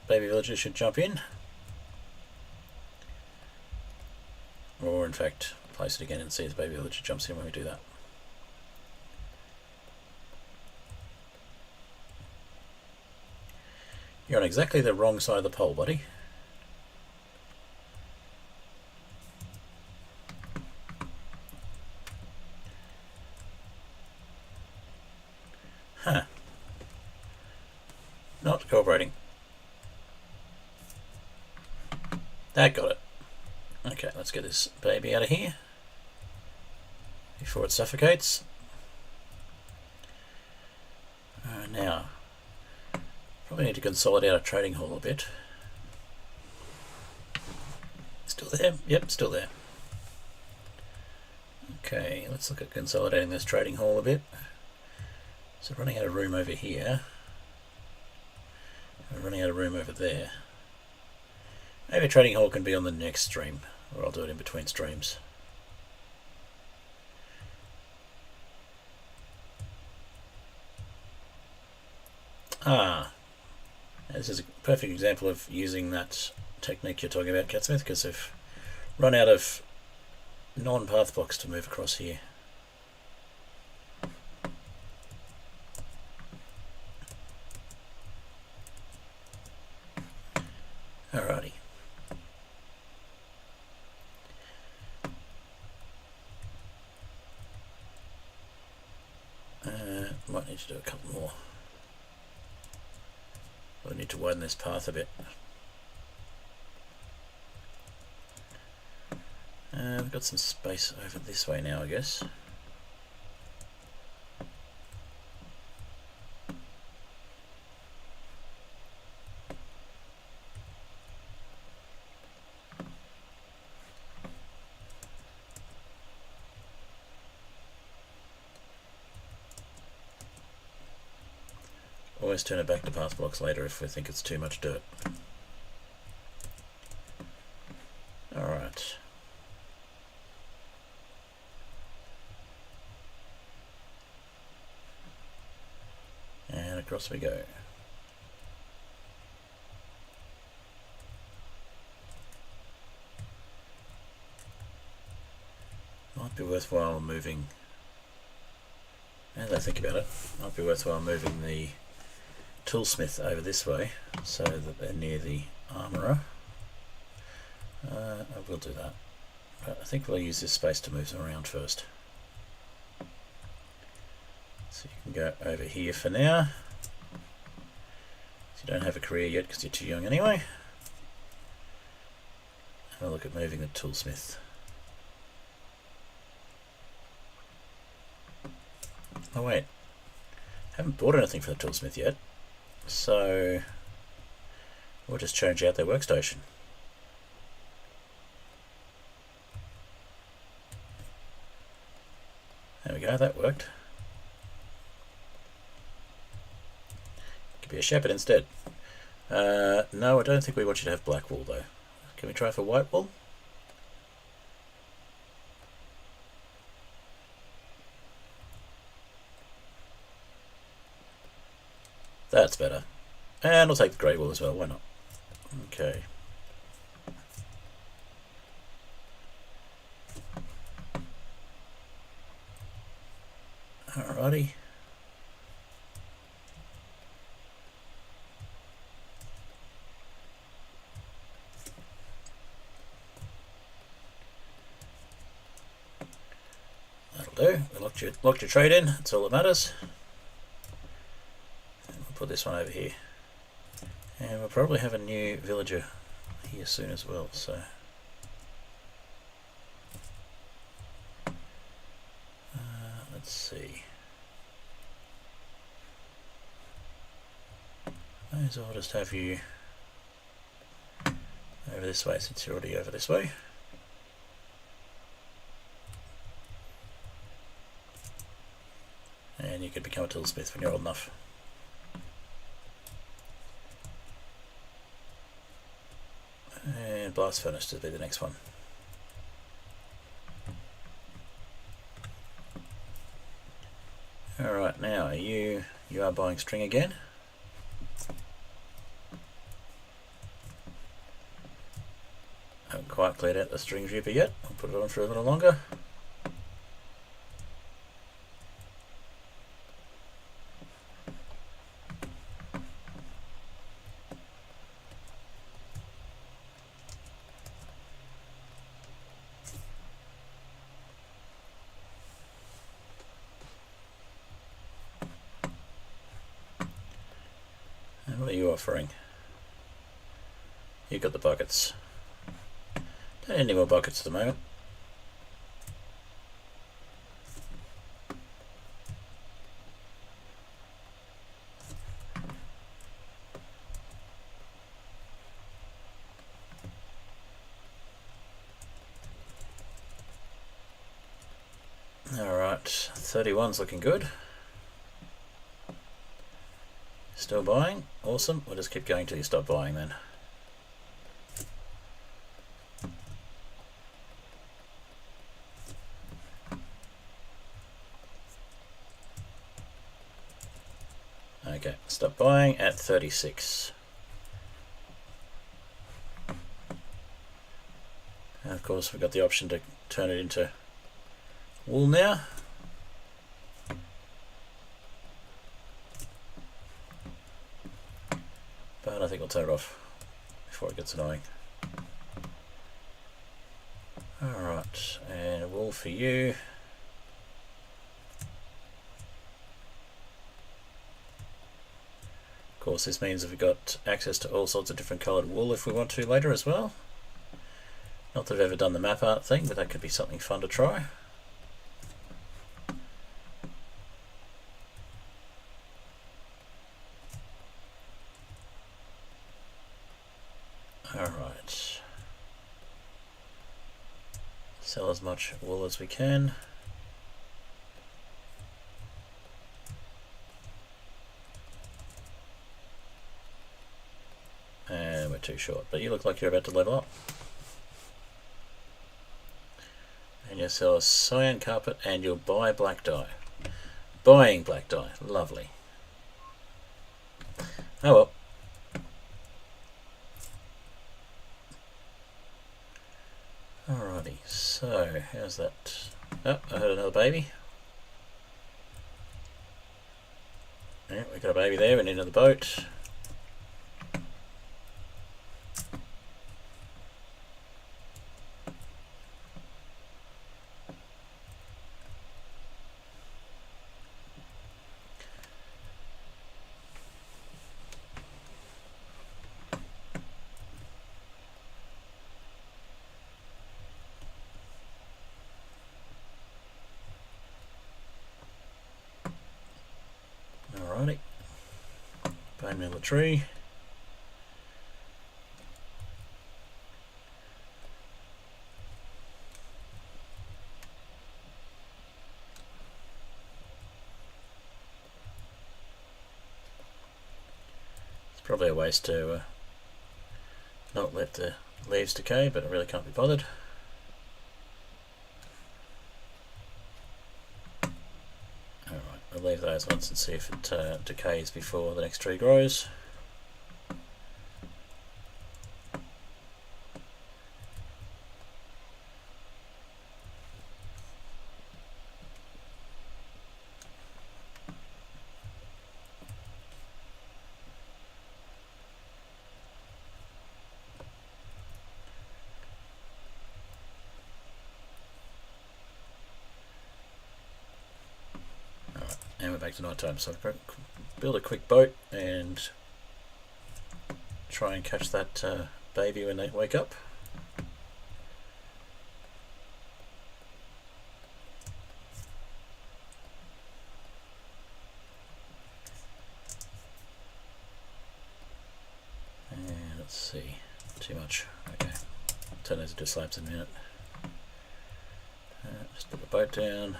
baby villager should jump in. Or in fact, place it again and see if the baby villager jumps in when we do that. You're on exactly the wrong side of the pole, buddy. Huh. Not cooperating. That got it. Okay, let's get this baby out of here before it suffocates. Now, probably need to consolidate our trading hall a bit. Still there? Yep, still there. Okay, let's look at consolidating this trading hall a bit. So running out of room over here. We're running out of room over there. Maybe a trading hall can be on the next stream, or I'll do it in between streams. This is a perfect example of using that technique you're talking about, Catsmith, because I've run out of non-path blocks to move across here. Alrighty. Might need to do a couple more. I need to widen this path a bit. We've got some space over this way now, I guess. Always turn it back to path blocks later if we think it's too much dirt. Alright. And across we go. Might be worthwhile moving, as I think about it, might be worthwhile moving the toolsmith over this way so that they're near the armourer. I will do that, but I think we'll use this space to move them around first. So you can go over here for now. So you don't have a career yet because you're too young anyway. Have a look at moving the toolsmith. Oh wait, haven't bought anything for the toolsmith yet. So we'll just change out their workstation. There we go, that worked. Could be a shepherd instead. No, I don't think we want you to have black wool though. Can we try for white wool? That's better. And I'll take the grey wool as well, why not? Okay. Alrighty. That'll do. We locked your trade in, that's all that matters. Put this one over here, and we'll probably have a new villager here soon as well, so let's see. May as well just have you over this way since you're already over this way. And you can become a toolsmith when you're old enough. And blast furnace to be the next one. buying string again. Haven't quite cleared out the string duper yet. I'll put it on for a little longer. And what are you offering? You've got the buckets. Don't need any more buckets at the moment. Alright, 31's looking good. Still buying? Awesome. We'll just keep going till you stop buying then. Okay, stop buying at 36. And of course we've got the option to turn it into wool now. But I think I'll turn it off before it gets annoying. Alright, and wool for you. Of course, this means that we've got access to all sorts of different coloured wool if we want to later as well. Not that I've ever done the map art thing, but that could be something fun to try. Alright. Sell as much wool as we can. And we're too short, but you look like you're about to level up. And you'll sell a cyan carpet and you'll buy black dye. Buying black dye, lovely. Oh well. Alrighty, so how's that? Oh, I heard another baby. Yeah, we got a baby there and into the boat. Alrighty, bone meal the tree. It's probably a waste to not let the leaves decay, but I really can't be bothered. I'll leave those once and see if it decays before the next tree grows. And we're back to night time, so I've got to build a quick boat and try and catch that baby when they wake up. And let's see, too much. Okay, turn those into slabs in a minute. Just put the boat down.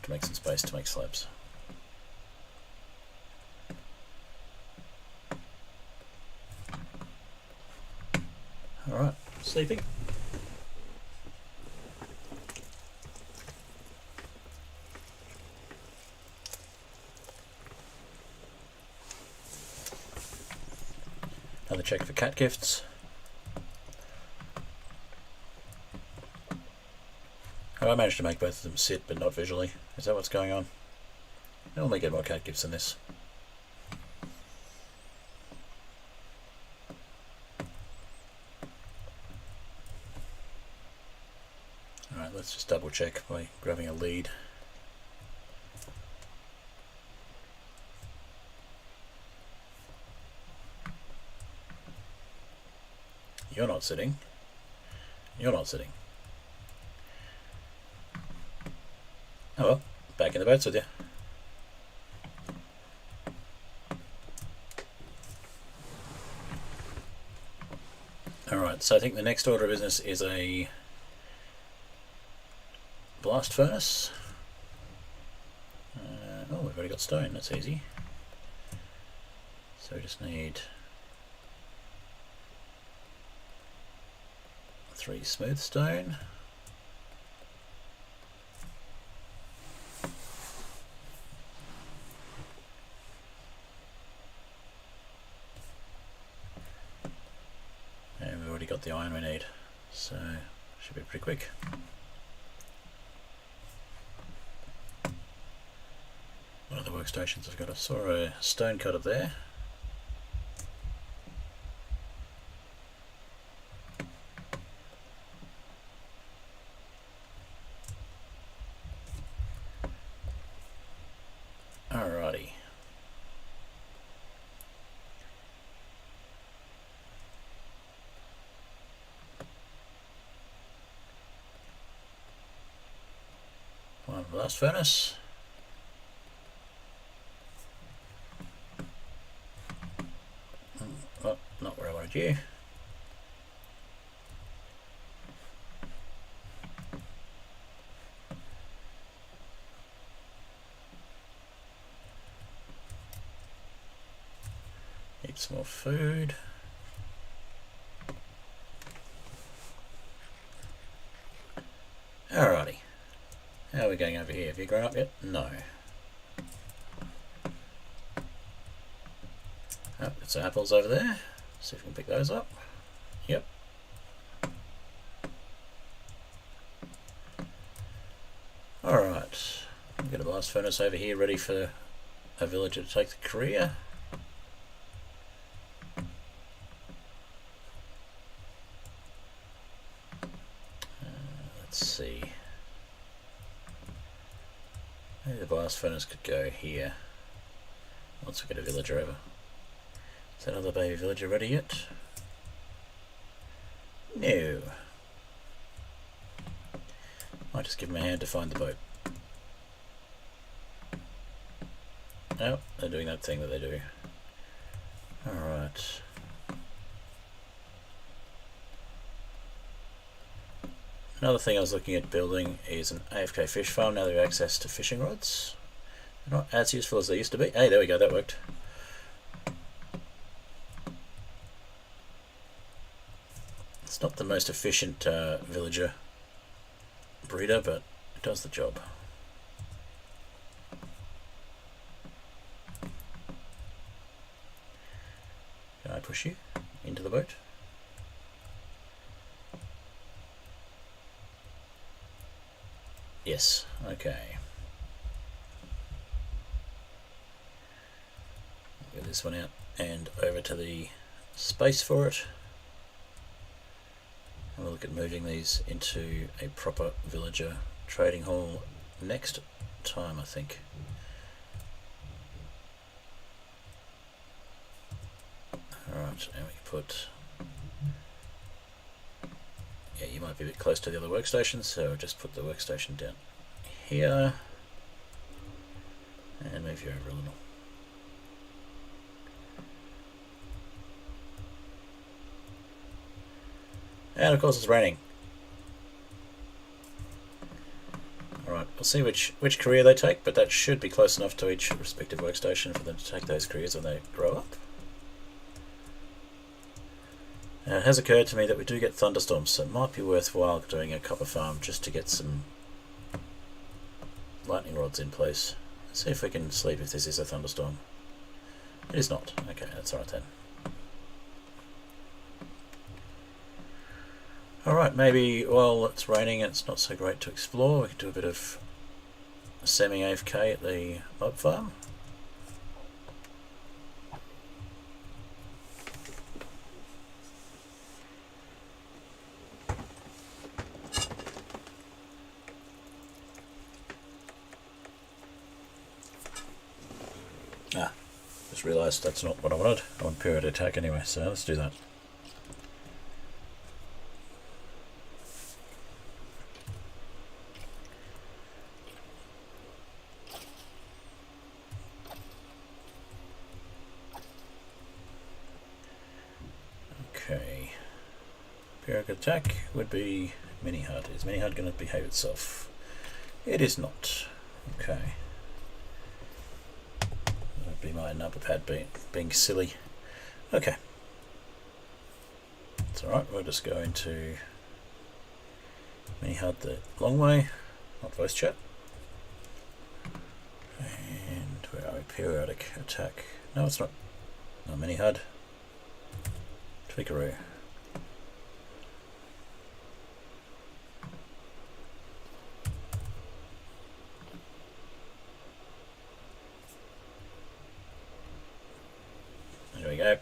To make some space to make slabs. Sleeping. Another check for cat gifts. Oh, I managed to make both of them sit, but not visually. Is that what's going on? I normally get more cat gifts than this. Alright, let's just double check by grabbing a lead. You're not sitting. You're not sitting. Oh well, back in the boats with you. Alright, so I think the next order of business is a blast furnace. Oh, we've already got stone, that's easy. So we just need 3 smooth stone. And we've already got the iron we need, so should be pretty quick. One of the workstations I've got, I saw a stone cutter there. Alrighty. One blast furnace. Oh, not where I wanted you. Need some more food. Alrighty. How are we going over here? Have you grown up yet? No. Oh, got some apples over there. See if we can pick those up. Yep. Alright. We've got a blast furnace over here ready for a villager to take the career. Let's see. Maybe the blast furnace could go here once we get a villager over. Is that other baby villager ready yet? No. Might just give him a hand to find the boat. Oh, they're doing that thing that they do. Alright. Another thing I was looking at building is an AFK fish farm now that we have access to fishing rods. They're not as useful as they used to be. Hey, there we go, that worked. It's not the most efficient villager breeder, but it does the job. Can I push you into the boat? Yes, okay. Get this one out and over to the space for it. And we'll look at moving these into a proper villager trading hall next time, I think. Alright, and we can put... Yeah, you might be a bit close to the other workstations, so I'll just put the workstation down here and move you over a little. And of course it's raining. Alright, we'll see which career they take, but that should be close enough to each respective workstation for them to take those careers when they grow up. Now, it has occurred to me that we do get thunderstorms, so it might be worthwhile doing a copper farm just to get some lightning rods in place. Let's see if we can sleep if this is a thunderstorm. It is not. Okay, that's alright then. Alright, maybe while it's raining it's not so great to explore, we could do a bit of semi-AFK at the mob farm. Just realised that's not what I wanted. I want period attack anyway, so let's do that. Okay. Periodic attack would be mini HUD. Is mini HUD going to behave itself? It is not. Okay. Be my number pad being silly. Okay. It's alright, we'll just go into mini HUD the long way, not voice chat. And where are we? Periodic attack. No, it's not. No, mini HUD. Tweakaroo. There we go.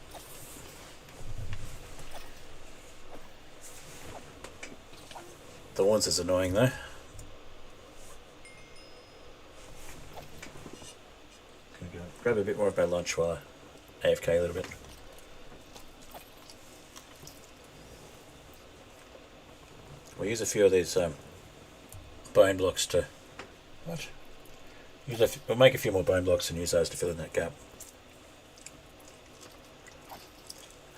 Thorns is annoying though. Gonna go grab a bit more of my lunch while I AFK a little bit. We'll use a few of these bone blocks to we'll make a few more bone blocks and use those to fill in that gap.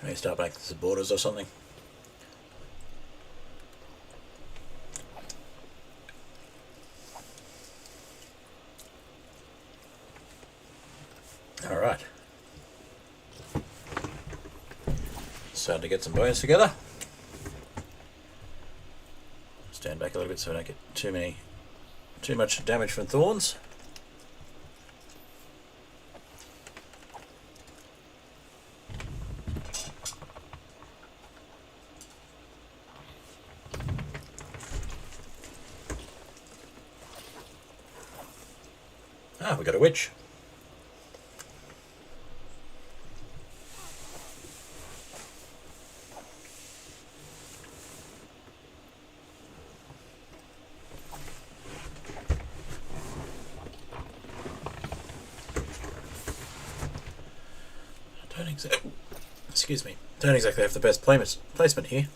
Maybe start making some borders or something. Alright. Starting to get some bones together. Stand back a little bit so I don't get too much damage from thorns. Ah, we got a witch. Excuse me. Don't exactly have the best placement here.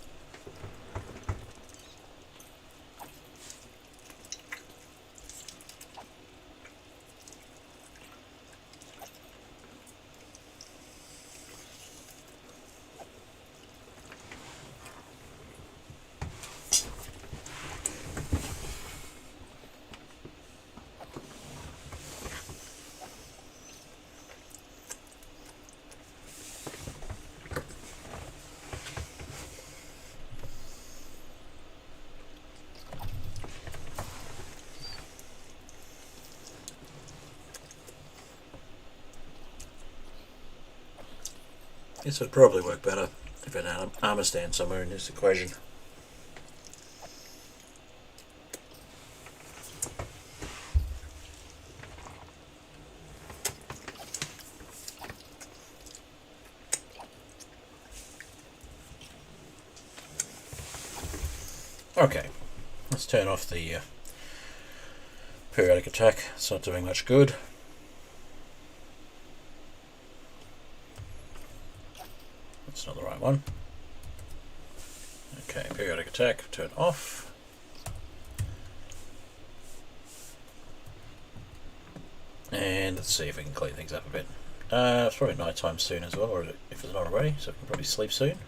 This would probably work better if it had an armor stand somewhere in this equation. Okay, let's turn off the periodic attack. It's not doing much good. That's not the right one. Okay, periodic attack, turn off. And let's see if we can clean things up a bit. It's probably night time soon as well, or if it's not already, so we can probably sleep soon.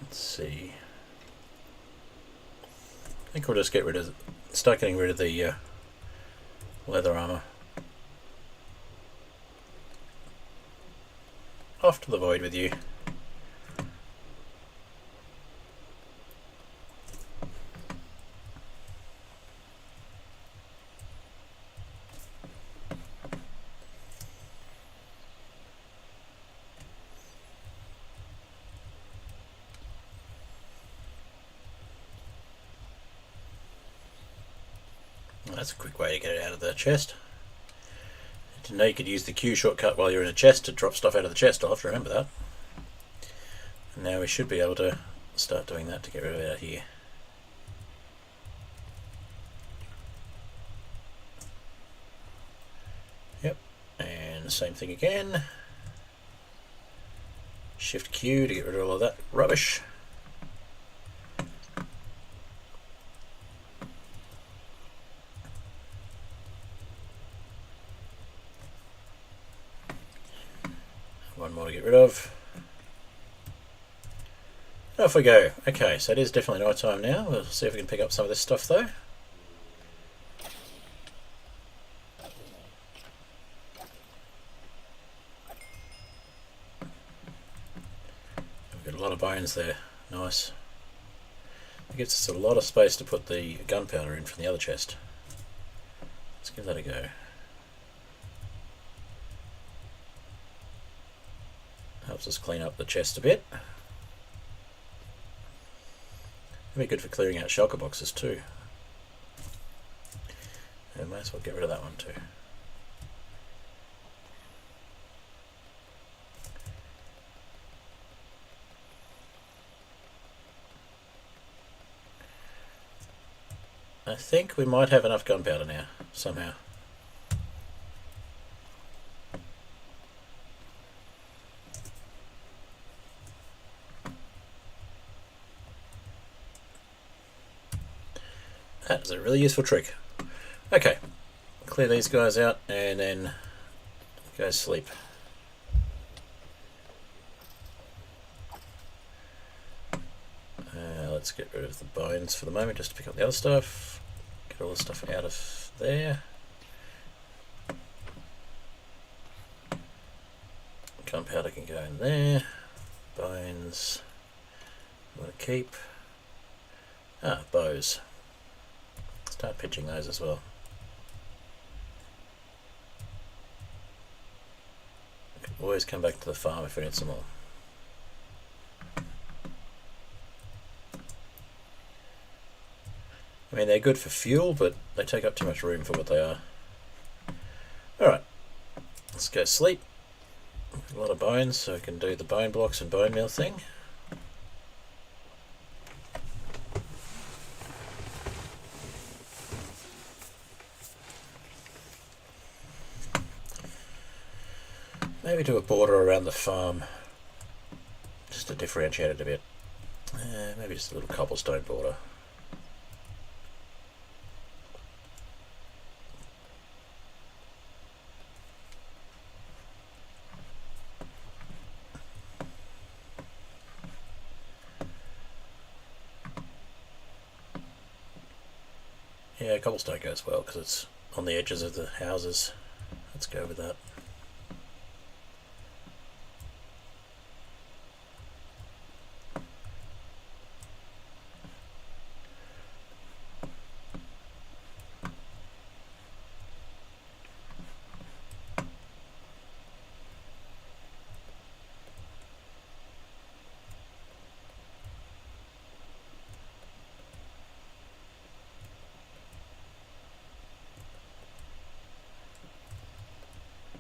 Let's see. I think we'll just start getting rid of the leather armor. off to the void with you. That's a quick way to get it out of the chest. Didn't know you could use the Q shortcut while you're in a chest to drop stuff out of the chest. I'll have to remember that. And now we should be able to start doing that to get rid of it out here. Yep, and the same thing again. Shift Q to get rid of all of that rubbish. One more to get rid of. Off we go. Okay, so it is definitely night time now. We'll see if we can pick up some of this stuff though. We've got a lot of bones there. Nice. It gives us a lot of space to put the gunpowder in from the other chest. Let's give that a go. Helps us clean up the chest a bit. It'd be good for clearing out shulker boxes too. And might as well get rid of that one too. I think we might have enough gunpowder now, somehow. That is a really useful trick. Okay, clear these guys out and then go sleep. Let's get rid of the bones for the moment just to pick up the other stuff. Get all the stuff out of there. Gunpowder can go in there. Bones I'm going to keep. Bows. Start pitching those as well. We can always come back to the farm if we need some more. I mean, they're good for fuel, but they take up too much room for what they are. Alright, let's go sleep. A lot of bones, so we can do the bone blocks and bone meal thing. Maybe do a border around the farm, just to differentiate it a bit. Maybe just a little cobblestone border. Yeah, cobblestone goes well because it's on the edges of the houses. Let's go with that.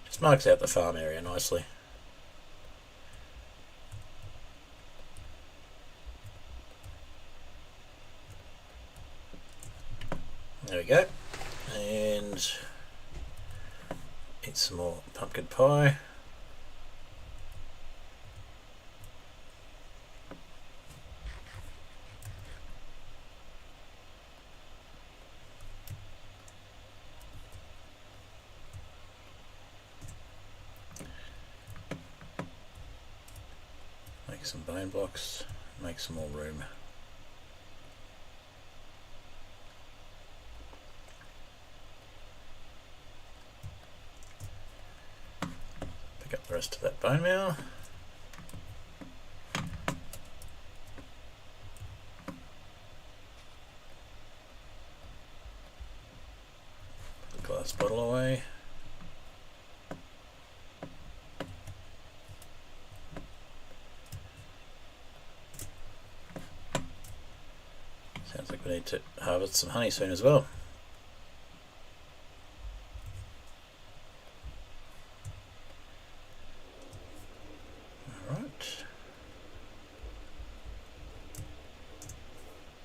Just marks out the farm area nicely. There we go. And eat some more pumpkin pie. Make some bone blocks, make some more room. Pick up the rest of that bone meal. bottle away. Sounds like we need to harvest some honey soon as well. Alright.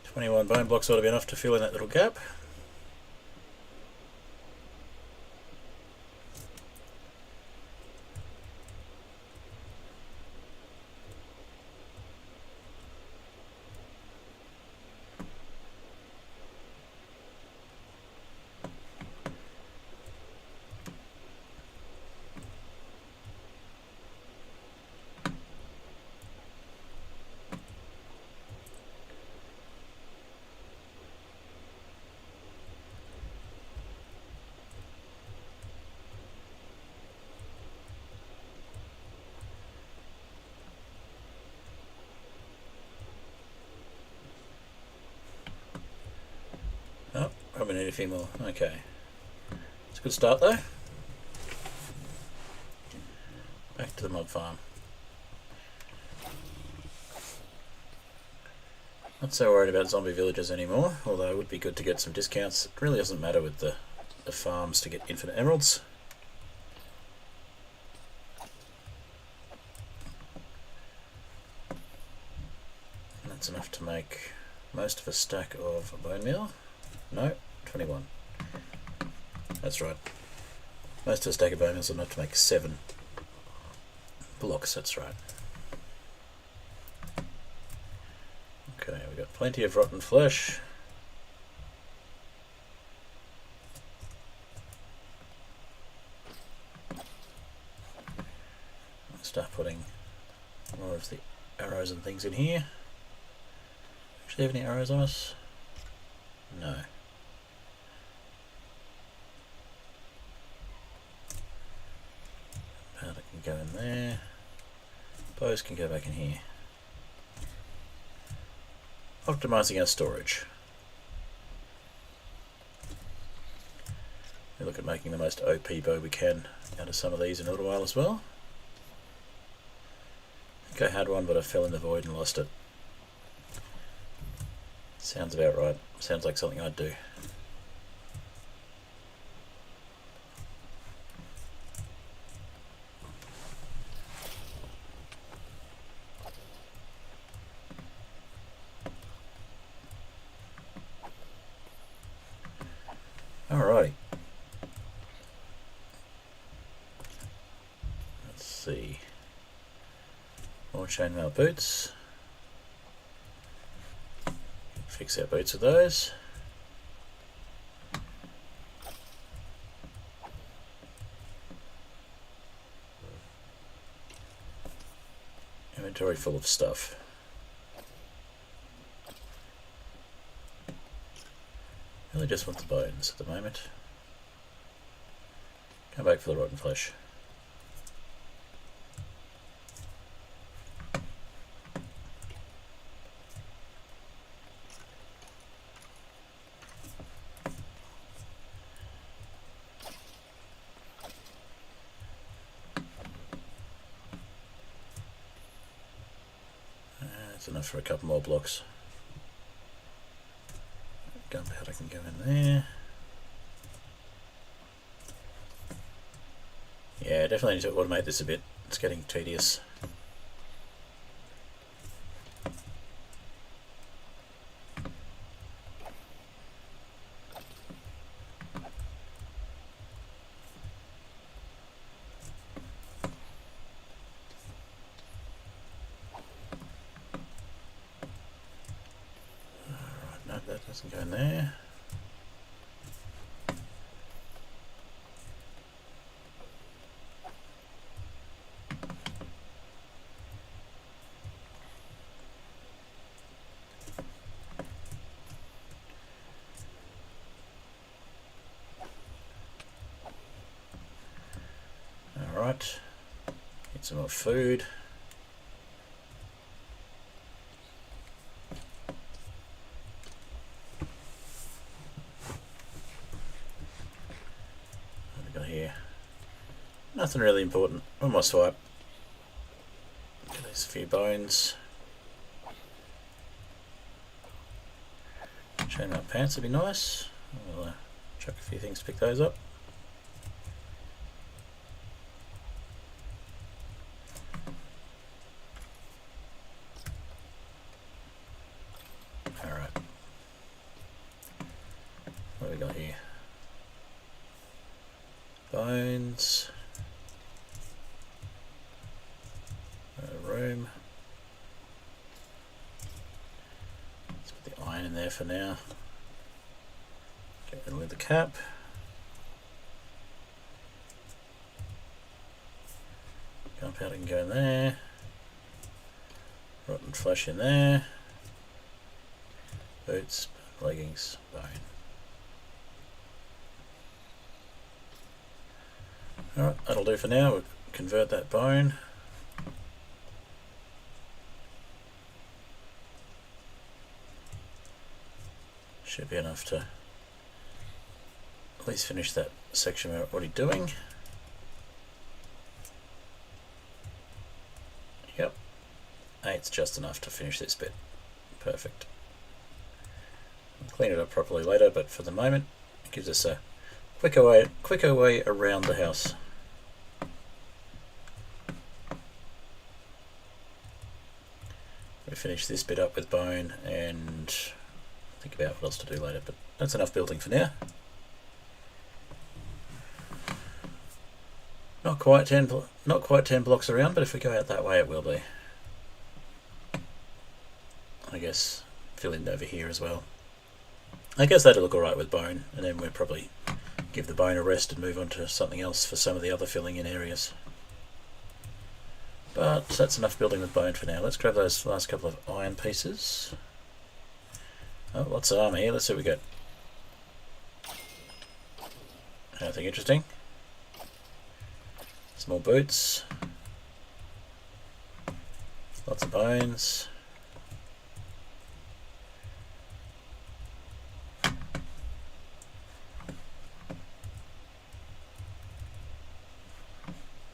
21 bone blocks ought to be enough to fill in that little gap. Oh, probably need a few more. Okay. It's a good start though. Back to the mod farm. Not so worried about zombie villagers anymore, although it would be good to get some discounts. It really doesn't matter with the farms to get infinite emeralds. And that's enough to make most of a stack of bone meal. No, 21. That's right. Most of a stack of bone meal is enough to make 7 blocks, that's right. Okay, we've got plenty of rotten flesh. I'll start putting more of the arrows and things in here. Actually have any arrows on us? No. Powder can go in there. Bows can go back in here. Optimizing our storage. We look at making the most OP bow we can out of some of these in a little while as well. I think I had one, but I fell in the void and lost it. Sounds about right. Sounds like something I'd do. Alrighty. Let's see. More chainmail boots. Fix our boots with those. Inventory full of stuff. Really just want the bones at the moment. Come back for the rotten flesh. That's enough for a couple more blocks. Gunpowder can go in there. Yeah, definitely need to automate this a bit. It's getting tedious. Alright, no, that doesn't go in there. Alright, get some more food. Nothing really important. On my swipe. Okay, there's a few bones. Chain up pants would be nice. We'll chuck a few things to pick those up. Alright. What have we got here? Bones. Room. Let's put the iron in there for now. Get rid of the cap. Gunpowder can go in there. Rotten flesh in there. Boots, leggings, bone. Alright, that'll do for now. We'll convert that bone. Should be enough to at least finish that section we're already doing. Yep, 8's just enough to finish this bit. Perfect. I'll clean it up properly later, but for the moment it gives us a quicker way around the house. We finish this bit up with bone and think about what else to do later, but that's enough building for now. Not quite 10 blocks around, but if we go out that way it will be. I guess fill in over here as well. I guess that'll look alright with bone, and then we'll probably give the bone a rest and move on to something else for some of the other filling in areas. But that's enough building with bone for now. Let's grab those last couple of iron pieces. Oh, lots of armour here. Let's see what we get. Anything interesting? Small boots. Lots of bones.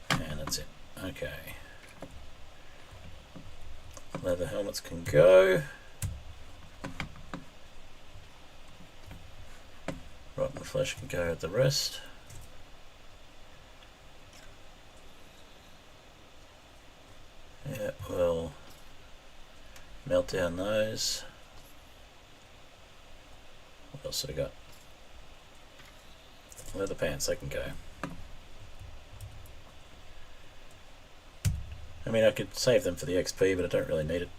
And that's it. Okay. Leather helmets can go. Rotten flesh can go with the rest. Yeah, we'll melt down those. What else have we got? Leather pants, they can go. I mean, I could save them for the XP, but I don't really need it.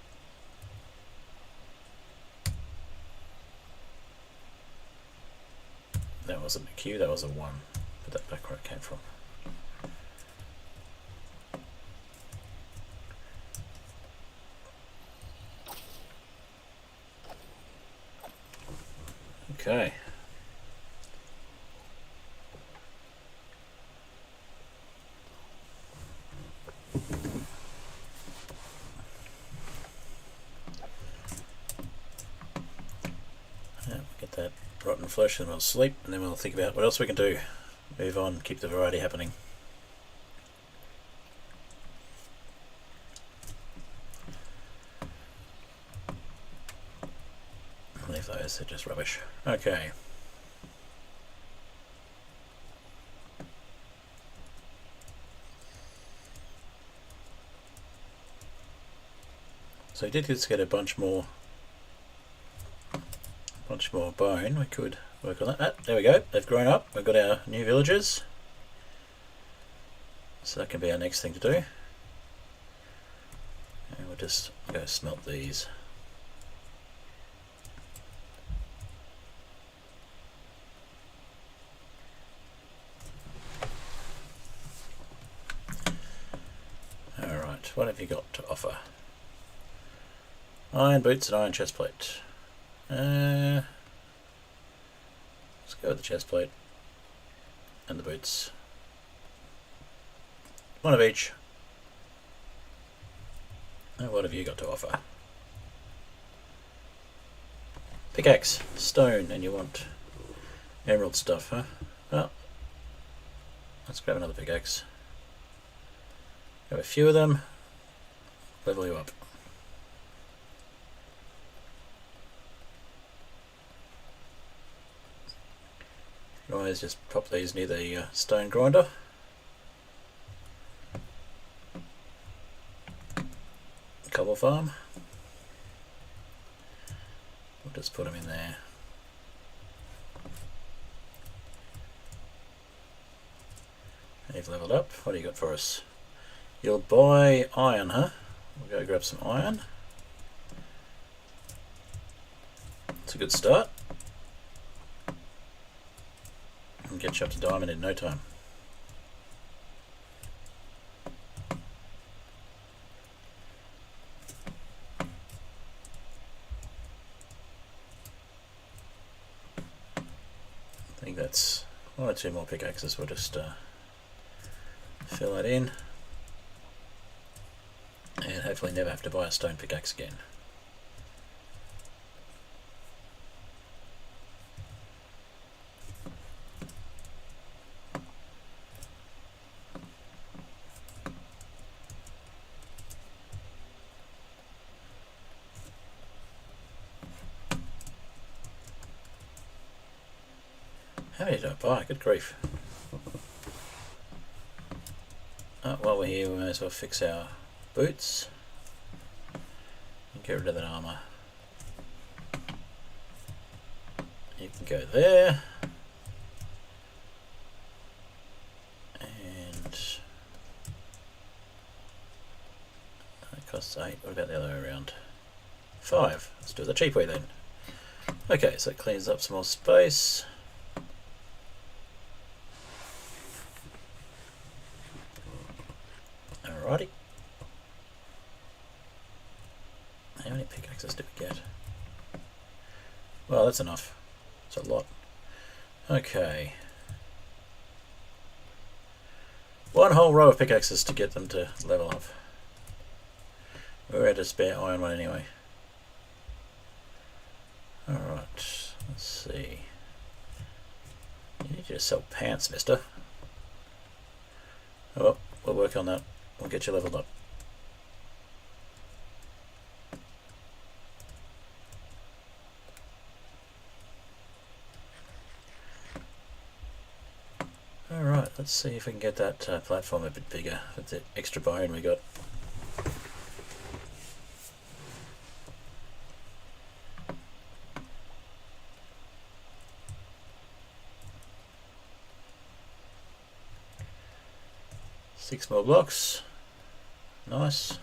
That wasn't a Q, that was a 1. Put that back where it came from. Okay. Get that rotten flesh and we'll sleep, and then we'll think about what else we can do. Move on, keep the variety happening. Leave those, they're just rubbish. Okay. So we did just get a bunch more bone. We could work on that. Ah, there we go, they've grown up. We've got our new villagers. So that can be our next thing to do. And we'll just go smelt these. Alright, what have you got to offer? Iron boots and iron chest plate. Let's go with the chest plate and the boots. One of each. And what have you got to offer? Pickaxe, stone, and you want emerald stuff, huh? Well, let's grab another pickaxe. Have a few of them, level you up. You can always just pop these near the stone grinder. Cobble farm. We'll just put them in there. You've leveled up. What do you got for us? You'll buy iron, huh? We'll go grab some iron. It's a good start. And get you up to diamond in no time. I think that's one or two more pickaxes. We'll just fill that in. And hopefully never have to buy a stone pickaxe again. How many did I buy? Good grief. While we're here, we may as well fix our boots and get rid of that armour. You can go there, and that costs 8. What about the other way around? 5. Let's do it the cheap way then. Okay, so it cleans up some more space. Alrighty. How many pickaxes did we get? Well, that's enough. It's a lot. Okay. One whole row of pickaxes to get them to level up. We're at a spare iron one anyway. Alright, let's see. You need to sell pants, mister. Oh, well, we'll work on that. We'll get you leveled up. Alright, let's see if we can get that platform a bit bigger with the extra bone we got. Six more blocks. Nice.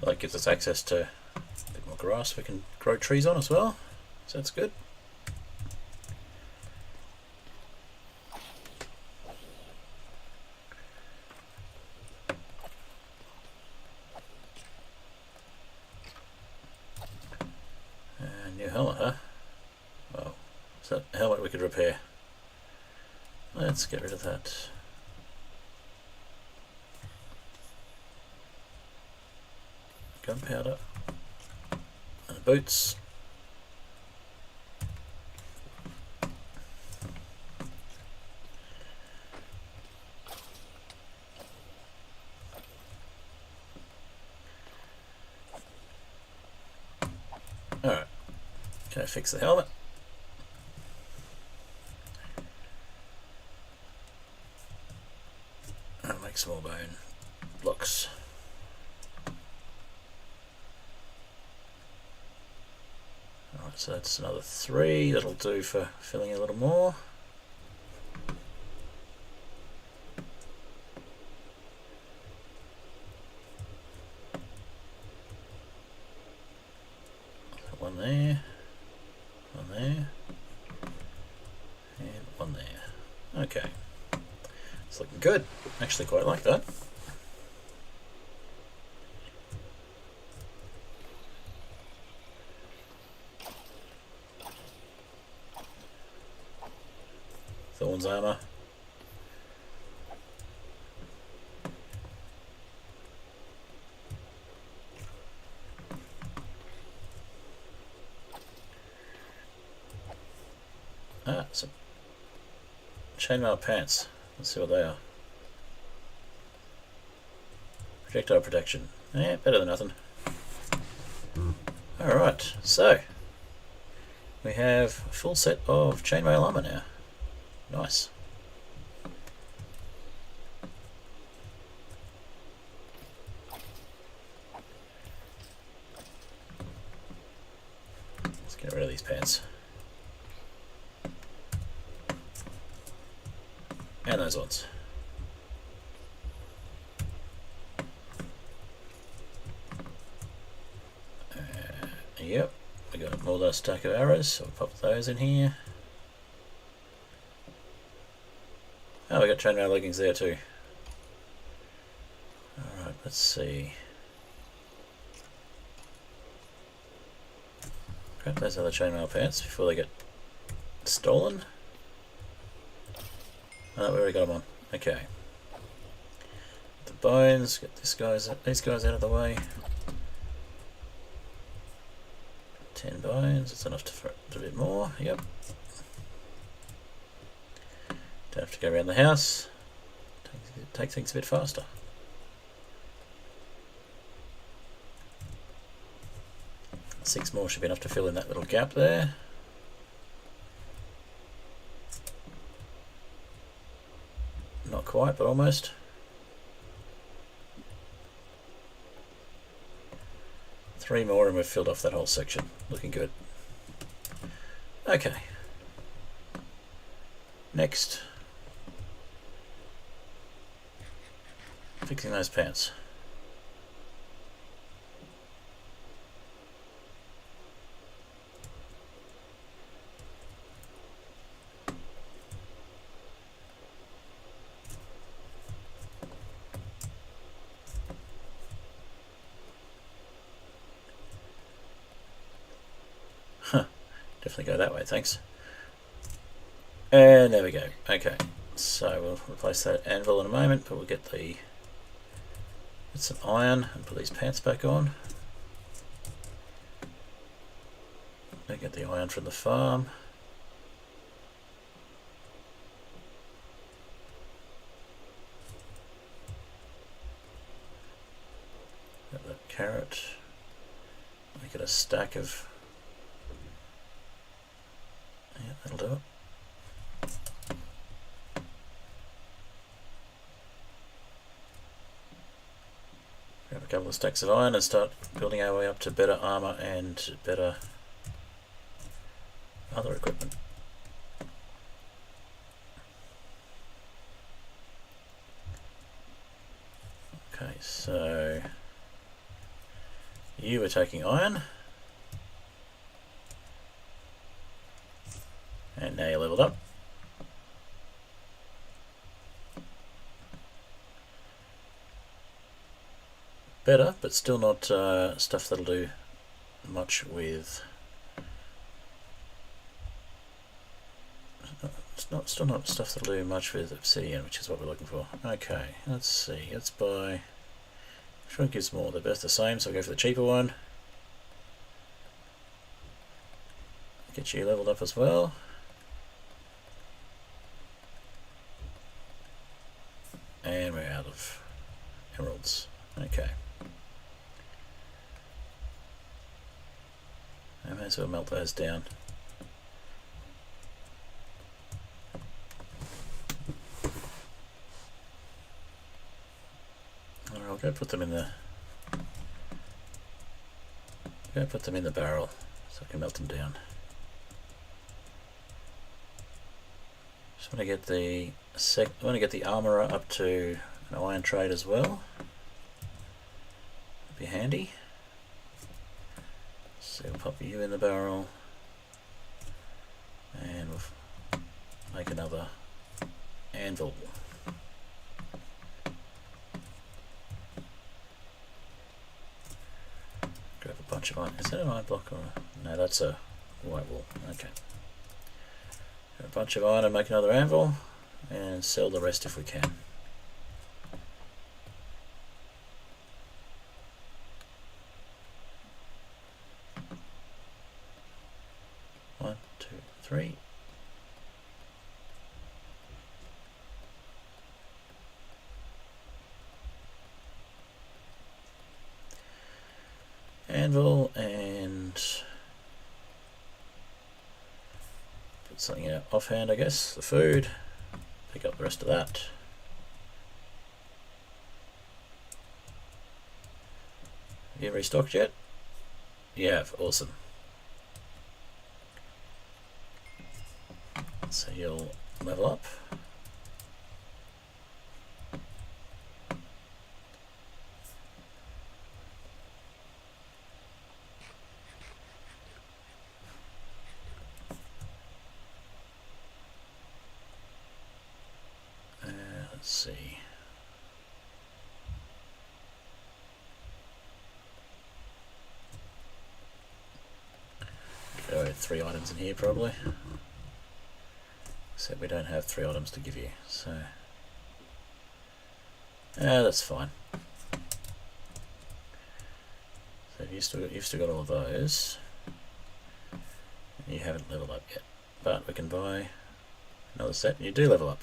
That gives us access to a bit more grass we can grow trees on as well, so that's good. New helmet, huh? Well, is that a helmet we could repair? Let's get rid of that. Gunpowder and boots. Alright, okay, fix the helmet. I'll make some more bone blocks. Alright, so that's another 3. That'll do for filling a little more. One there, and one there. Okay, it's looking good. Actually quite like that. Thorns armor. some chainmail pants. Let's see what they are. Projectile protection. Yeah, better than nothing. Alright, so we have a full set of chainmail armor now. Nice. Let's get rid of these pants. And those ones. Yep, we got more than a stack of arrows, so we'll pop those in here. Oh, we got chainmail leggings there too. Alright, let's see. Grab those other chainmail pants before they get stolen. Oh, we already got them on. Okay. The bones, get these guys out of the way. 10 bones, it's enough for a bit more, yep. Don't have to go around the house. Take things a bit faster. Six more should be enough to fill in that little gap there. Not quite, but almost. Three more and we've filled off that whole section. Looking good. Okay. Next. Fixing those pants. Definitely go that way, thanks. And there we go. Okay, so we'll replace that anvil in a moment, but we'll get some iron and put these pants back on. We'll get the iron from the farm. Get that carrot. Make it a stack of. Yeah, that'll do it. Grab a couple of stacks of iron and start building our way up to better armor and better other equipment. Okay, so you were taking iron. And now you're leveled up. Better, but still not stuff that'll do much with. Still not stuff that'll do much with obsidian, which is what we're looking for. Okay, let's see. Let's buy. Which one gives more? They're both the same, so we'll go for the cheaper one. Get you leveled up as well. And we're out of emeralds. Okay. I may as well melt those down. Alright, I'll go put them in the barrel so I can melt them down. Just want to get the armorer up to an iron trade as well. That'd be handy. So we'll pop you in the barrel, and we'll make another anvil. Grab a bunch of iron. Is that an iron block or no? That's a white wool. Okay. A bunch of iron and make another anvil, and sell the rest if we can. One, two, three. anvil and put something out offhand, I guess, the food, pick up the rest of that. Have you restocked yet? You have, awesome. So you'll level up. Let's see. There are 3 items in here probably. Except we don't have 3 items to give you, so that's fine. So you've still got all of those. You haven't leveled up yet, but we can buy another set and you do level up.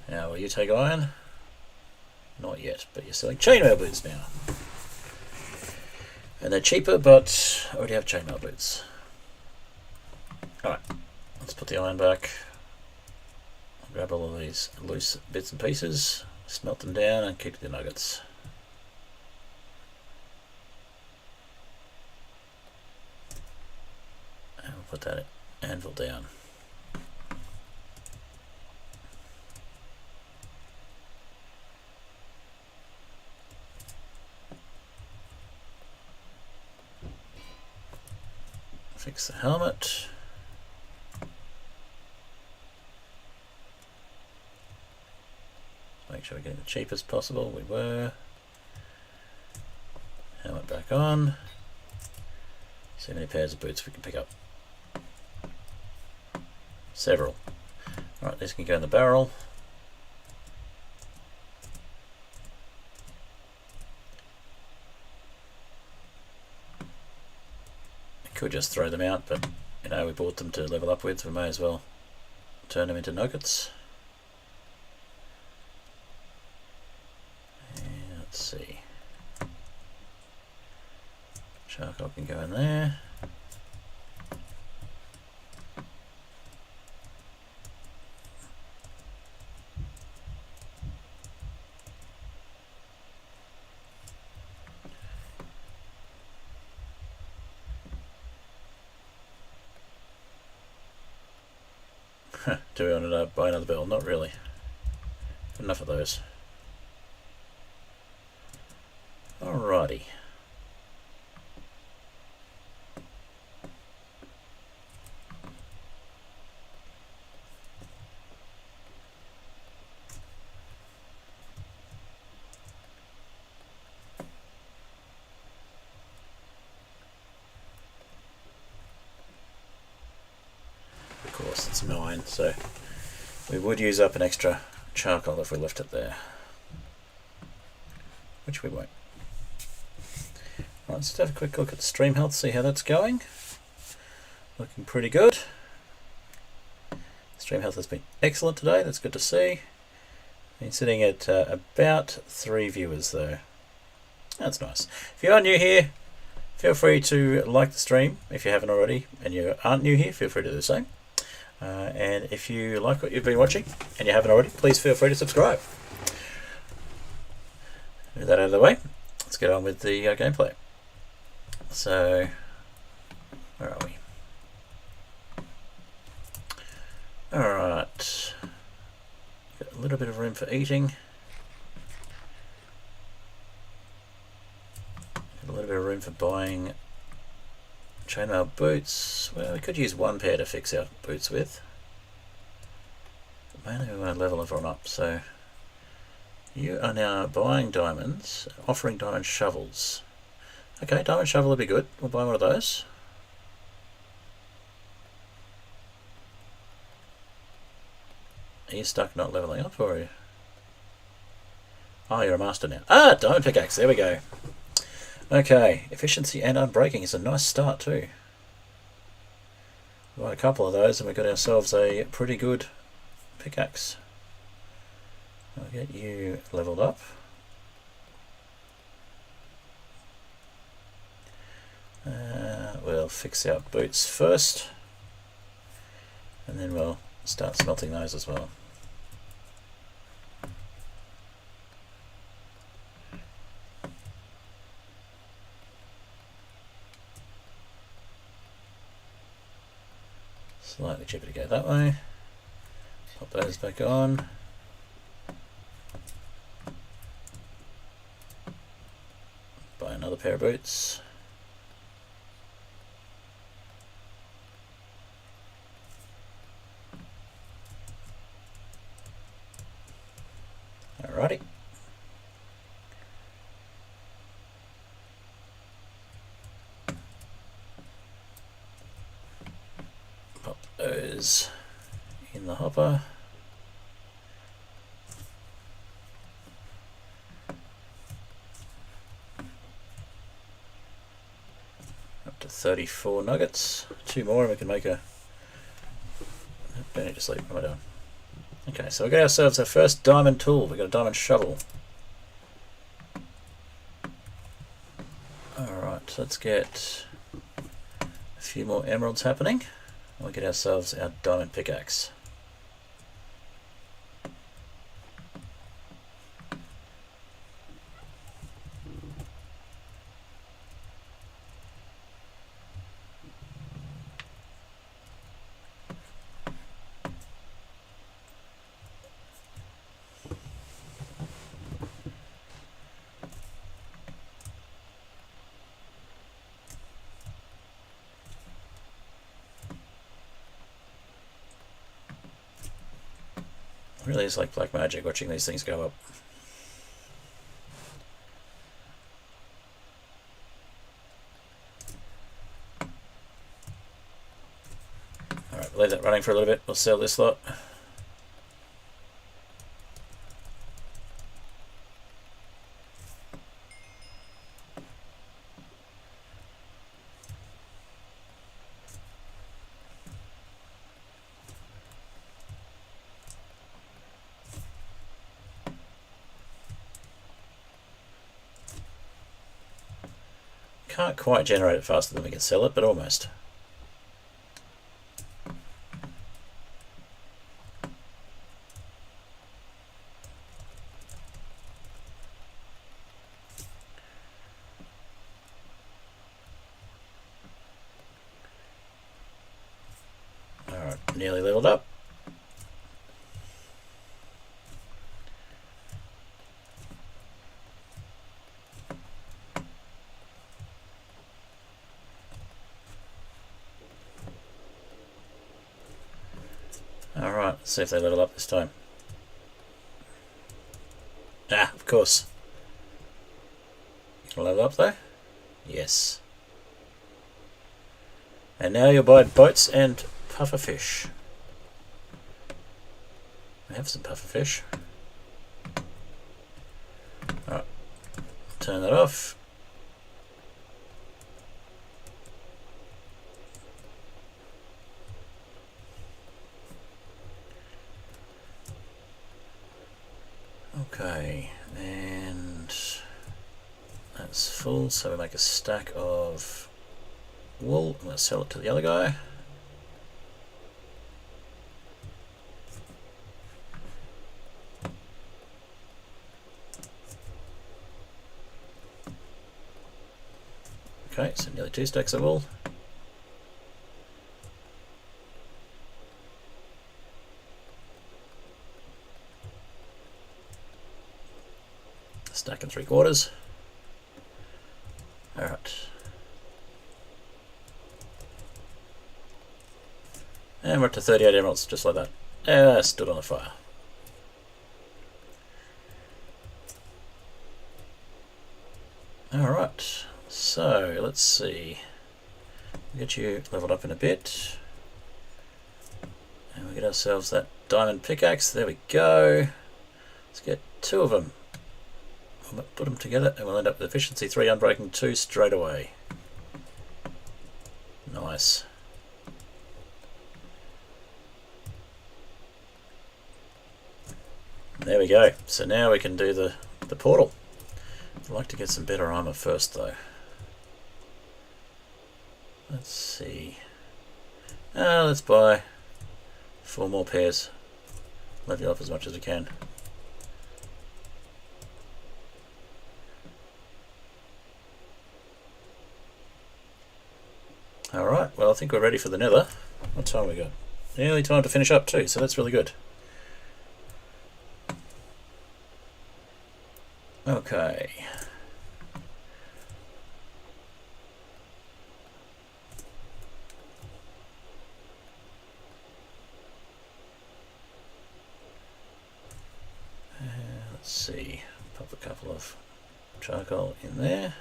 Now will you take iron? Not yet, but you're selling chainmail boots now. And they're cheaper, but I already have chainmail boots. Alright, let's put the iron back. I'll grab all of these loose bits and pieces, smelt them down and keep the nuggets. And we'll put that anvil down. Fix the helmet. Make sure we're getting the cheapest possible. We were. Helmet back on. See how many pairs of boots we can pick up. Several. Alright, these can go in the barrel. Could just throw them out, but you know, we bought them to level up with, we may as well turn them into nuggets. And let's see, charcoal can go in there. Do we want to buy another barrel? Not really. Enough of those. Alrighty. Of course, it's 9, so we would use up an extra charcoal if we left it there, which we won't. Right, let's have a quick look at the stream health, see how that's going. Looking pretty good. Stream health has been excellent today, that's good to see. Been sitting at about 3 viewers though. That's nice. If you are new here, feel free to like the stream if you haven't already, and you aren't new here, feel free to do the same. And if you like what you've been watching and you haven't already, please feel free to subscribe. With that out of the way, let's get on with the gameplay. So, where are we? Alright, got a little bit of room for eating. Got a little bit of room for buying chainmail boots. Well, we could use 1 pair to fix our boots with. Mainly we want to level everyone up, so you are now buying diamonds, offering diamond shovels. Okay, diamond shovel would be good. We'll buy one of those. Are you stuck not leveling up, or are you? Oh, you're a master now. Ah, diamond pickaxe, there we go. Okay, efficiency and unbreaking is a nice start too. We bought a couple of those and we got ourselves a pretty good pickaxe. I'll get you leveled up. we'll fix our boots first, and then we'll start smelting those as well. Slightly cheaper to go that way. Pop those back on. Buy another pair of boots. Alrighty. Pop those in the hopper. Up to 34 nuggets. 2 more and we can make a... Don't need to sleep. What am I doing? Okay, so we got ourselves our first diamond tool. We've got a diamond shovel. Alright, let's get a few more emeralds happening. We'll get ourselves our diamond pickaxe. Really is like black magic watching these things go up. Alright, we'll leave that running for a little bit. We'll sell this lot. Can't quite generate it faster than we can sell it, but almost. Alright, nearly leveled up. Alright, let's see if they level up this time. Ah, of course. Can I level up though? Yes. And now you'll buy boats and pufferfish. We have some pufferfish. Alright, turn that off. Okay, and that's full, so we make a stack of wool. I'm going to sell it to the other guy. Okay, so nearly 2 stacks of wool. Stack and 3/4. Alright. And we're up to 38 emeralds, just like that. Stood on the fire. Alright, so let's see. We'll get you leveled up in a bit. And we get ourselves that diamond pickaxe. There we go. Let's get 2 of them. Put them together and we'll end up with efficiency 3, unbreaking 2 straight away. Nice. There we go. So now we can do the portal. I'd like to get some better armor first though. Let's see. Let's buy 4 more pairs. Level up as much as we can. Alright, well I think we're ready for the Nether. What time we got? Nearly time to finish up too, so that's really good. Okay. Let's see, pop a couple of charcoal in there.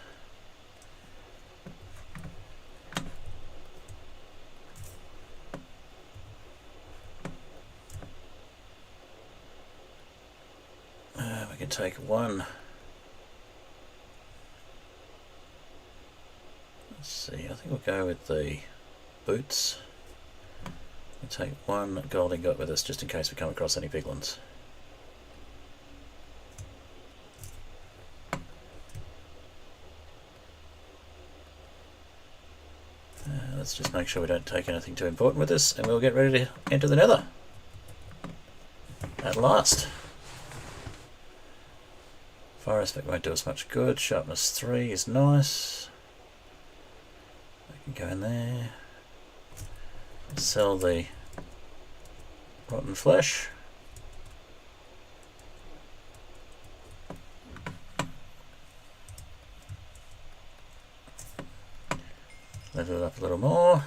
We can take one. Let's see, I think we'll go with the boots. We'll take one gold ingot with us just in case we come across any big ones. Let's just make sure we don't take anything too important with us, and we'll get ready to enter the Nether. At last. Fire aspect won't do us much good. Sharpness 3 is nice. I can go in there. Sell the rotten flesh. Level it up a little more.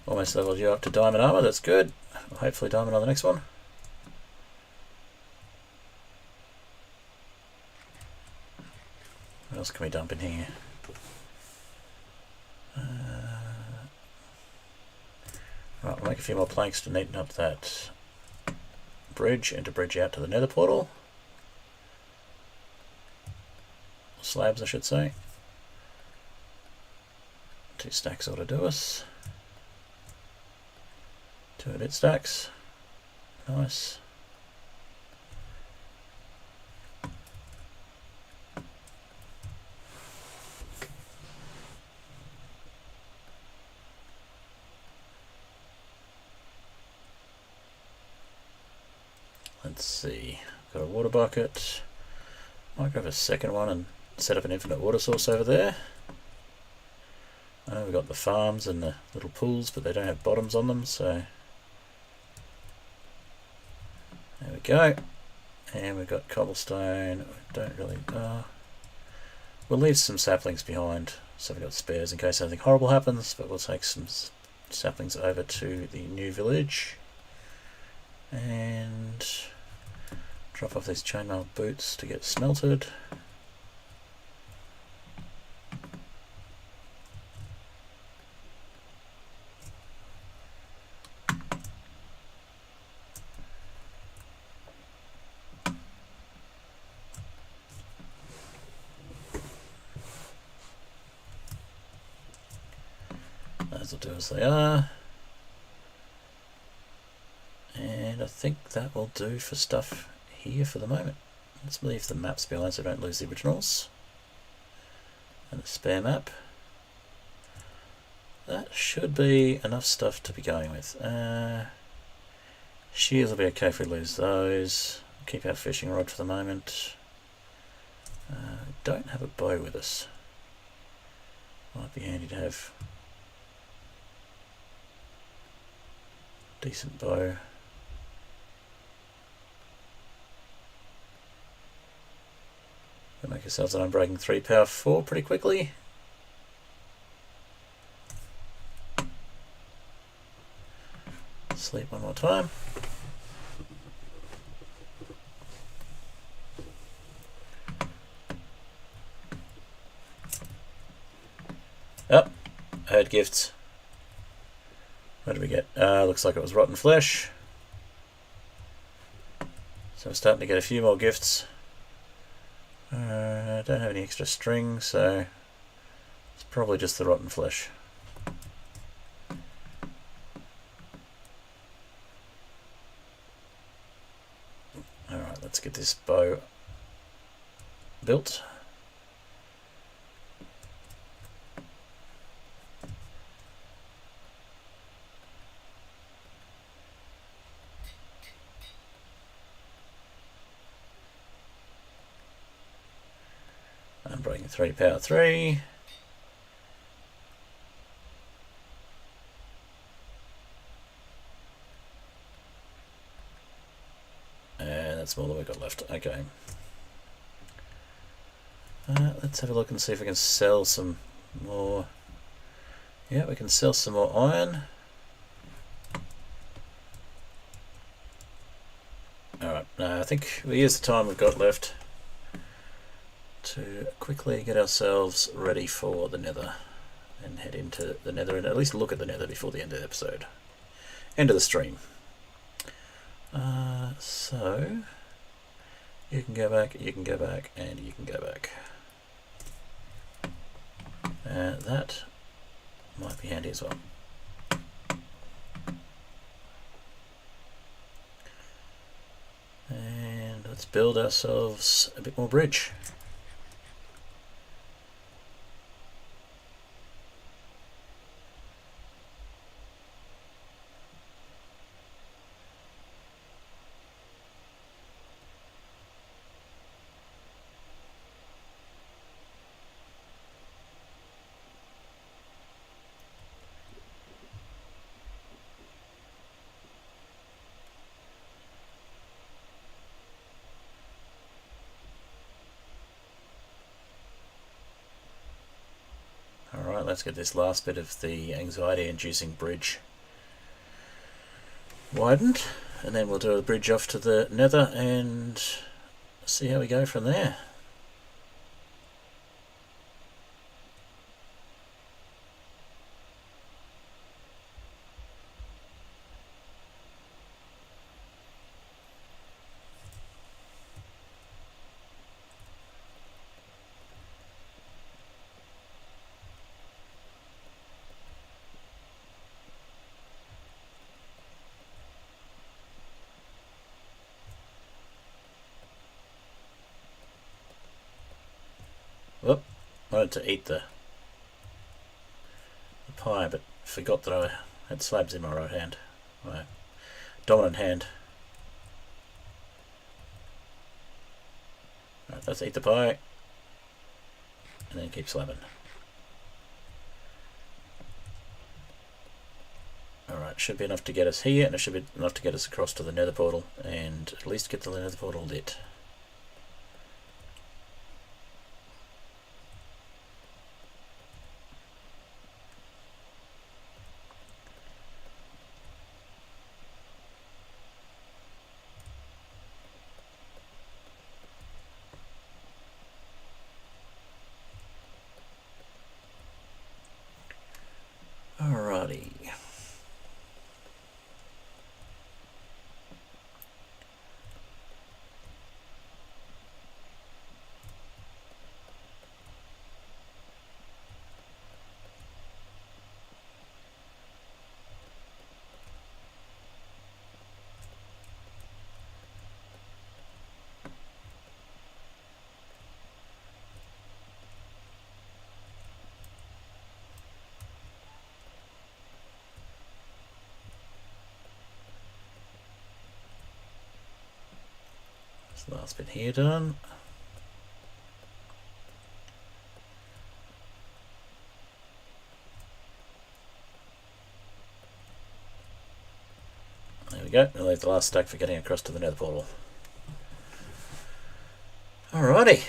Almost leveled you up to diamond armor, that's good. Hopefully diamond on the next one. What else can we dump in here? Right, we'll make a few more planks to neaten up that bridge and to bridge out to the Nether portal. Slabs, I should say. 2 stacks ought to do us. 2 a bit stacks. Nice. Let's see. Got a water bucket. Might grab a second one and set up an infinite water source over there. I know we've got the farms and the little pools, but they don't have bottoms on them, so there we go. And we've got cobblestone. We don't really. We'll leave some saplings behind, so we've got spares in case anything horrible happens. But we'll take some saplings over to the new village and drop off these chainmail boots to get smelted. Those will do as they are. And I think that will do for stuff here for the moment. Let's leave the maps behind so I don't lose the originals. And a spare map. That should be enough stuff to be going with. Shears will be okay if we lose those. Keep our fishing rod for the moment. Don't have a bow with us. Might be handy to have a decent bow. We'll make ourselves an Unbreaking 3 power 4 pretty quickly. Sleep one more time. Oh, I heard gifts. What did we get? Looks like it was rotten flesh. So we're starting to get a few more gifts. I don't have any extra string, so it's probably just the rotten flesh. Alright, let's get this bow built. breaking 3 to power 3. And that's more than we've got left. Okay. Let's have a look and see if we can sell some more. Yeah, we can sell some more iron. Alright, I think we'll use the time we've got left to quickly get ourselves ready for the Nether and head into the Nether and at least look at the Nether before the end of the episode. End of the stream. So you can go back, you can go back, and you can go back. That might be handy as well. And let's build ourselves a bit more bridge. Alright, let's get this last bit of the anxiety-inducing bridge widened, and then we'll do a bridge off to the Nether and see how we go from there. Whoop, I wanted to eat the pie, but forgot that I had slabs in my right hand, my dominant hand. Right, let's eat the pie and then keep slabbing. Alright, should be enough to get us here, and it should be enough to get us across to the Nether portal and at least get the Nether portal lit. Alrighty. Last bit here done. There we go. We'll leave the last stack for getting across to the Nether portal. Alrighty.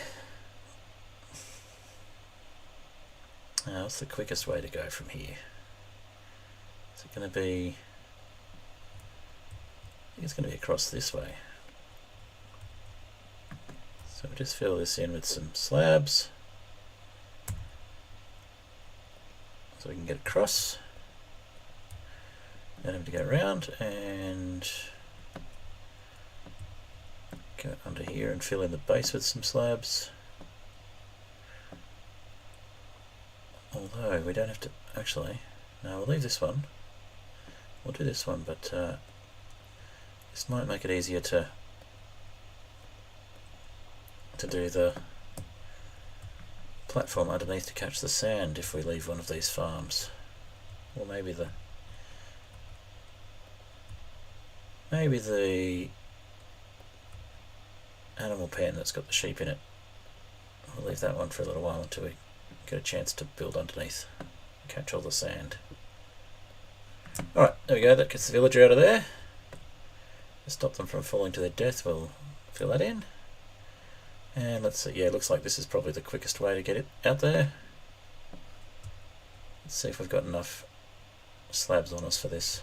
Now, what's the quickest way to go from here? Is it going to be... I think it's going to be across this way. So we'll just fill this in with some slabs so we can get across. Then have to go around and go under here and fill in the base with some slabs. Although we don't have to actually, no, we'll leave this one. We'll do this one, but this might make it easier to do the platform underneath to catch the sand if we leave one of these farms, or maybe the animal pen that's got the sheep in it We'll leave that one for a little while until we get a chance to build underneath. Catch all the sand. Alright, there we go, that gets the villager out of there. To stop them from falling to their death, we'll fill that in. And let's see, yeah, it looks like this is probably the quickest way to get it out there. Let's see if we've got enough slabs on us for this.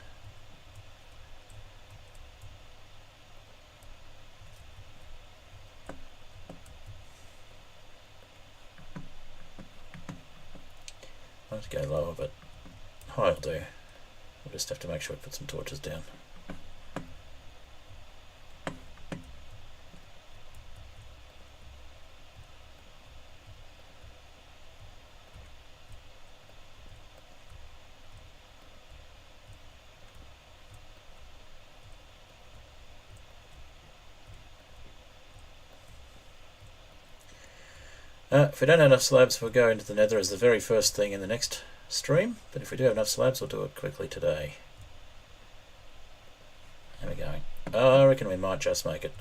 I want to go lower, but high will do. We'll just have to make sure we put some torches down. If we don't have enough slabs, we'll go into the Nether as the very first thing in the next stream, but if we do have enough slabs, we'll do it quickly today. How are we going? Oh, I reckon we might just make it.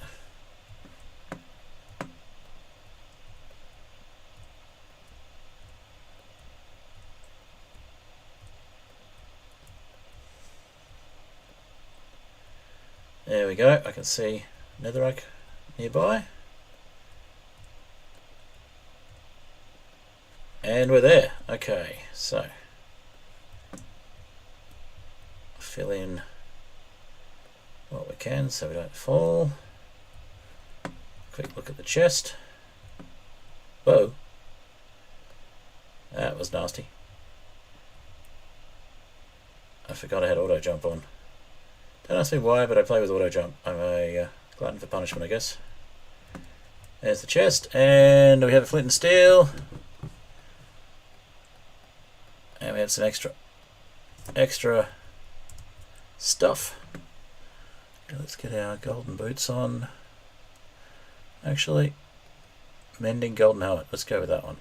There we go, I can see netherrack nearby. And we're there. Okay, so fill in what we can so we don't fall. Quick look at the chest. Whoa, that was nasty. I forgot I had auto jump on. Don't ask me why, but I play with auto jump. I'm a glutton for punishment, I guess. There's the chest, and we have a flint and steel. And we have some extra stuff. Okay, let's get our golden boots on. Actually, mending golden helmet. Let's go with that one.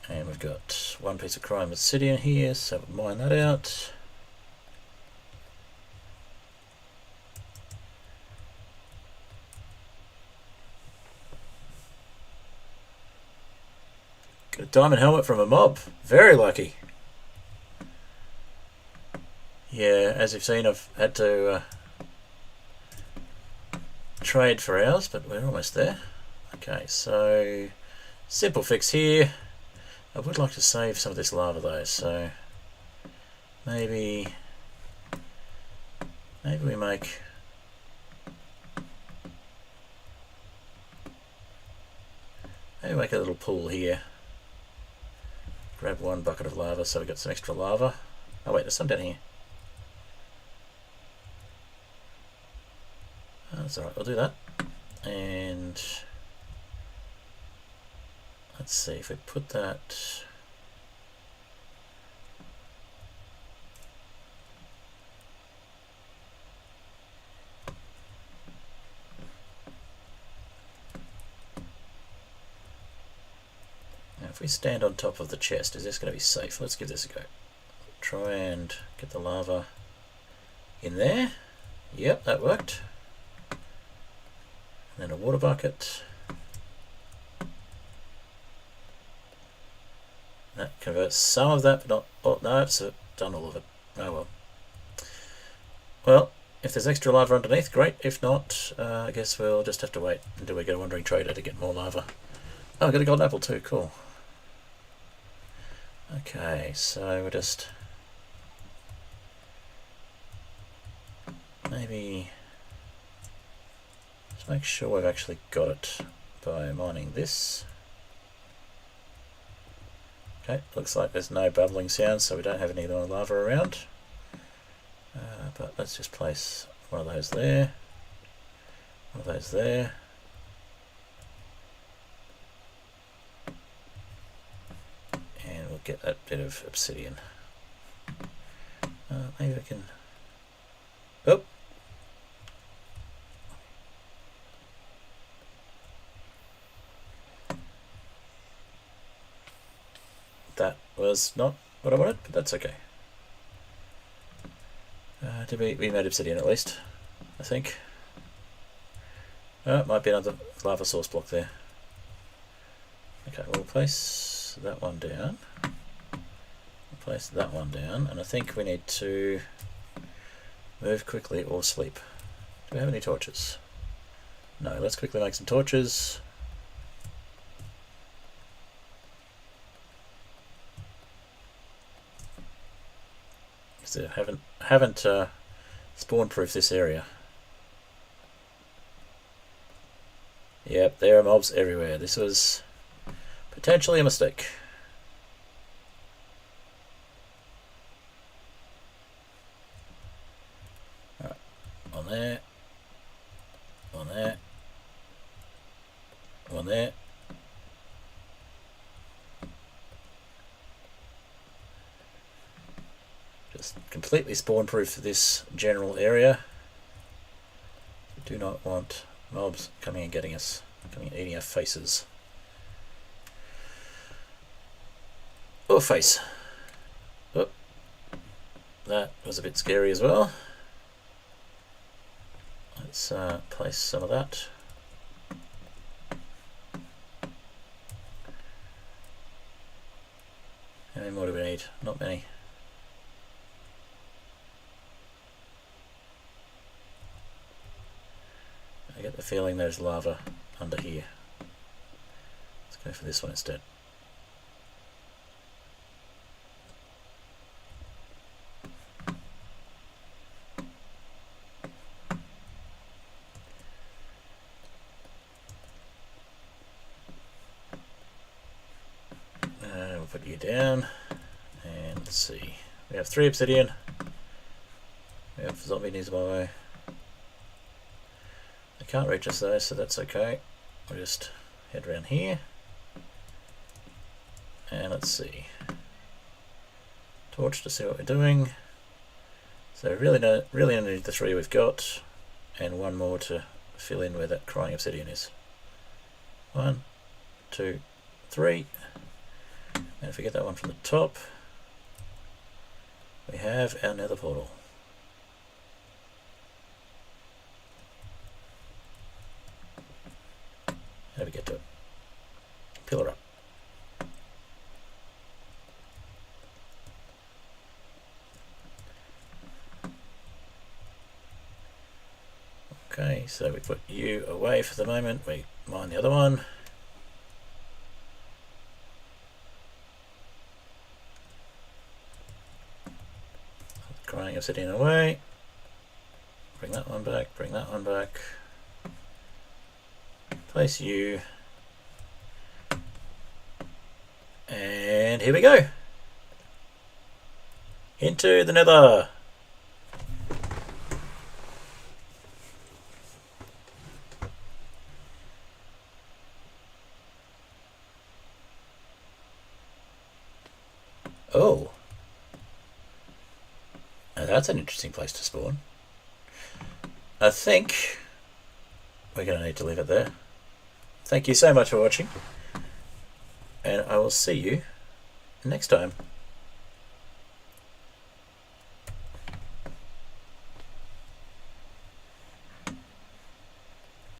And we've got one piece of crime obsidian here, so we'll mine that out. Got a diamond helmet from a mob. Very lucky. Yeah, as you've seen, I've had to trade for ours, but we're almost there. Okay, so simple fix here. I would like to save some of this lava though, so maybe we make a little pool here. Grab one bucket of lava so we got some extra lava. Oh wait, there's some down here. Oh, that's alright, we'll do that. And let's see if we put that. Now if we stand on top of the chest, is this going to be safe? Let's give this a go. Try and get the lava in there. Yep, that worked. And then a water bucket. That converts some of that, but not. Oh no, it's done all of it. Oh well. Well, if there's extra lava underneath, great. If not, I guess we'll just have to wait until we get a wandering trader to get more lava. Oh, I got a golden apple too. Cool. Okay, so we're just maybe just make sure we've actually got it by mining this. Okay, looks like there's no bubbling sound, so we don't have any more lava around. But let's just place one of those there, one of those there. And we'll get that bit of obsidian. Maybe we can... Oh! That was not what I wanted, but that's okay. We made obsidian at least, I think. Oh, it might be another lava source block there. Okay, we'll place that one down. We'll place that one down, and I think we need to move quickly or sleep. Do we have any torches? No, let's quickly make some torches. So haven't spawn-proofed this area. Yep, there are mobs everywhere. This was potentially a mistake. Alright, one there. One there. One there. Just completely spawn-proof this general area. We do not want mobs coming and getting us, coming and eating our faces. Oh, face. Oh, that was a bit scary as well. Let's place some of that. How many more do we need? Not many. I get the feeling there's lava under here. Let's go for this one instead. We'll put you down, and let's see. We have 3 obsidian. We have zombie needs my way. They can't reach us though, so that's okay. We'll just head around here. And let's see. Torch to see what we're doing. So really only need the 3 we've got, and 1 more to fill in where that crying obsidian is. 1, 2, 3. And if we get that one from the top, we have our nether portal. How do we get to it? Pillar up. Okay, so we put you away for the moment. We mine the other one. Crying obsidian away. Bring that one back, bring that one back. Place you. And here we go. Into the nether. Oh. Now that's an interesting place to spawn. I think we're going to need to leave it there. Thank you so much for watching, and I will see you next time.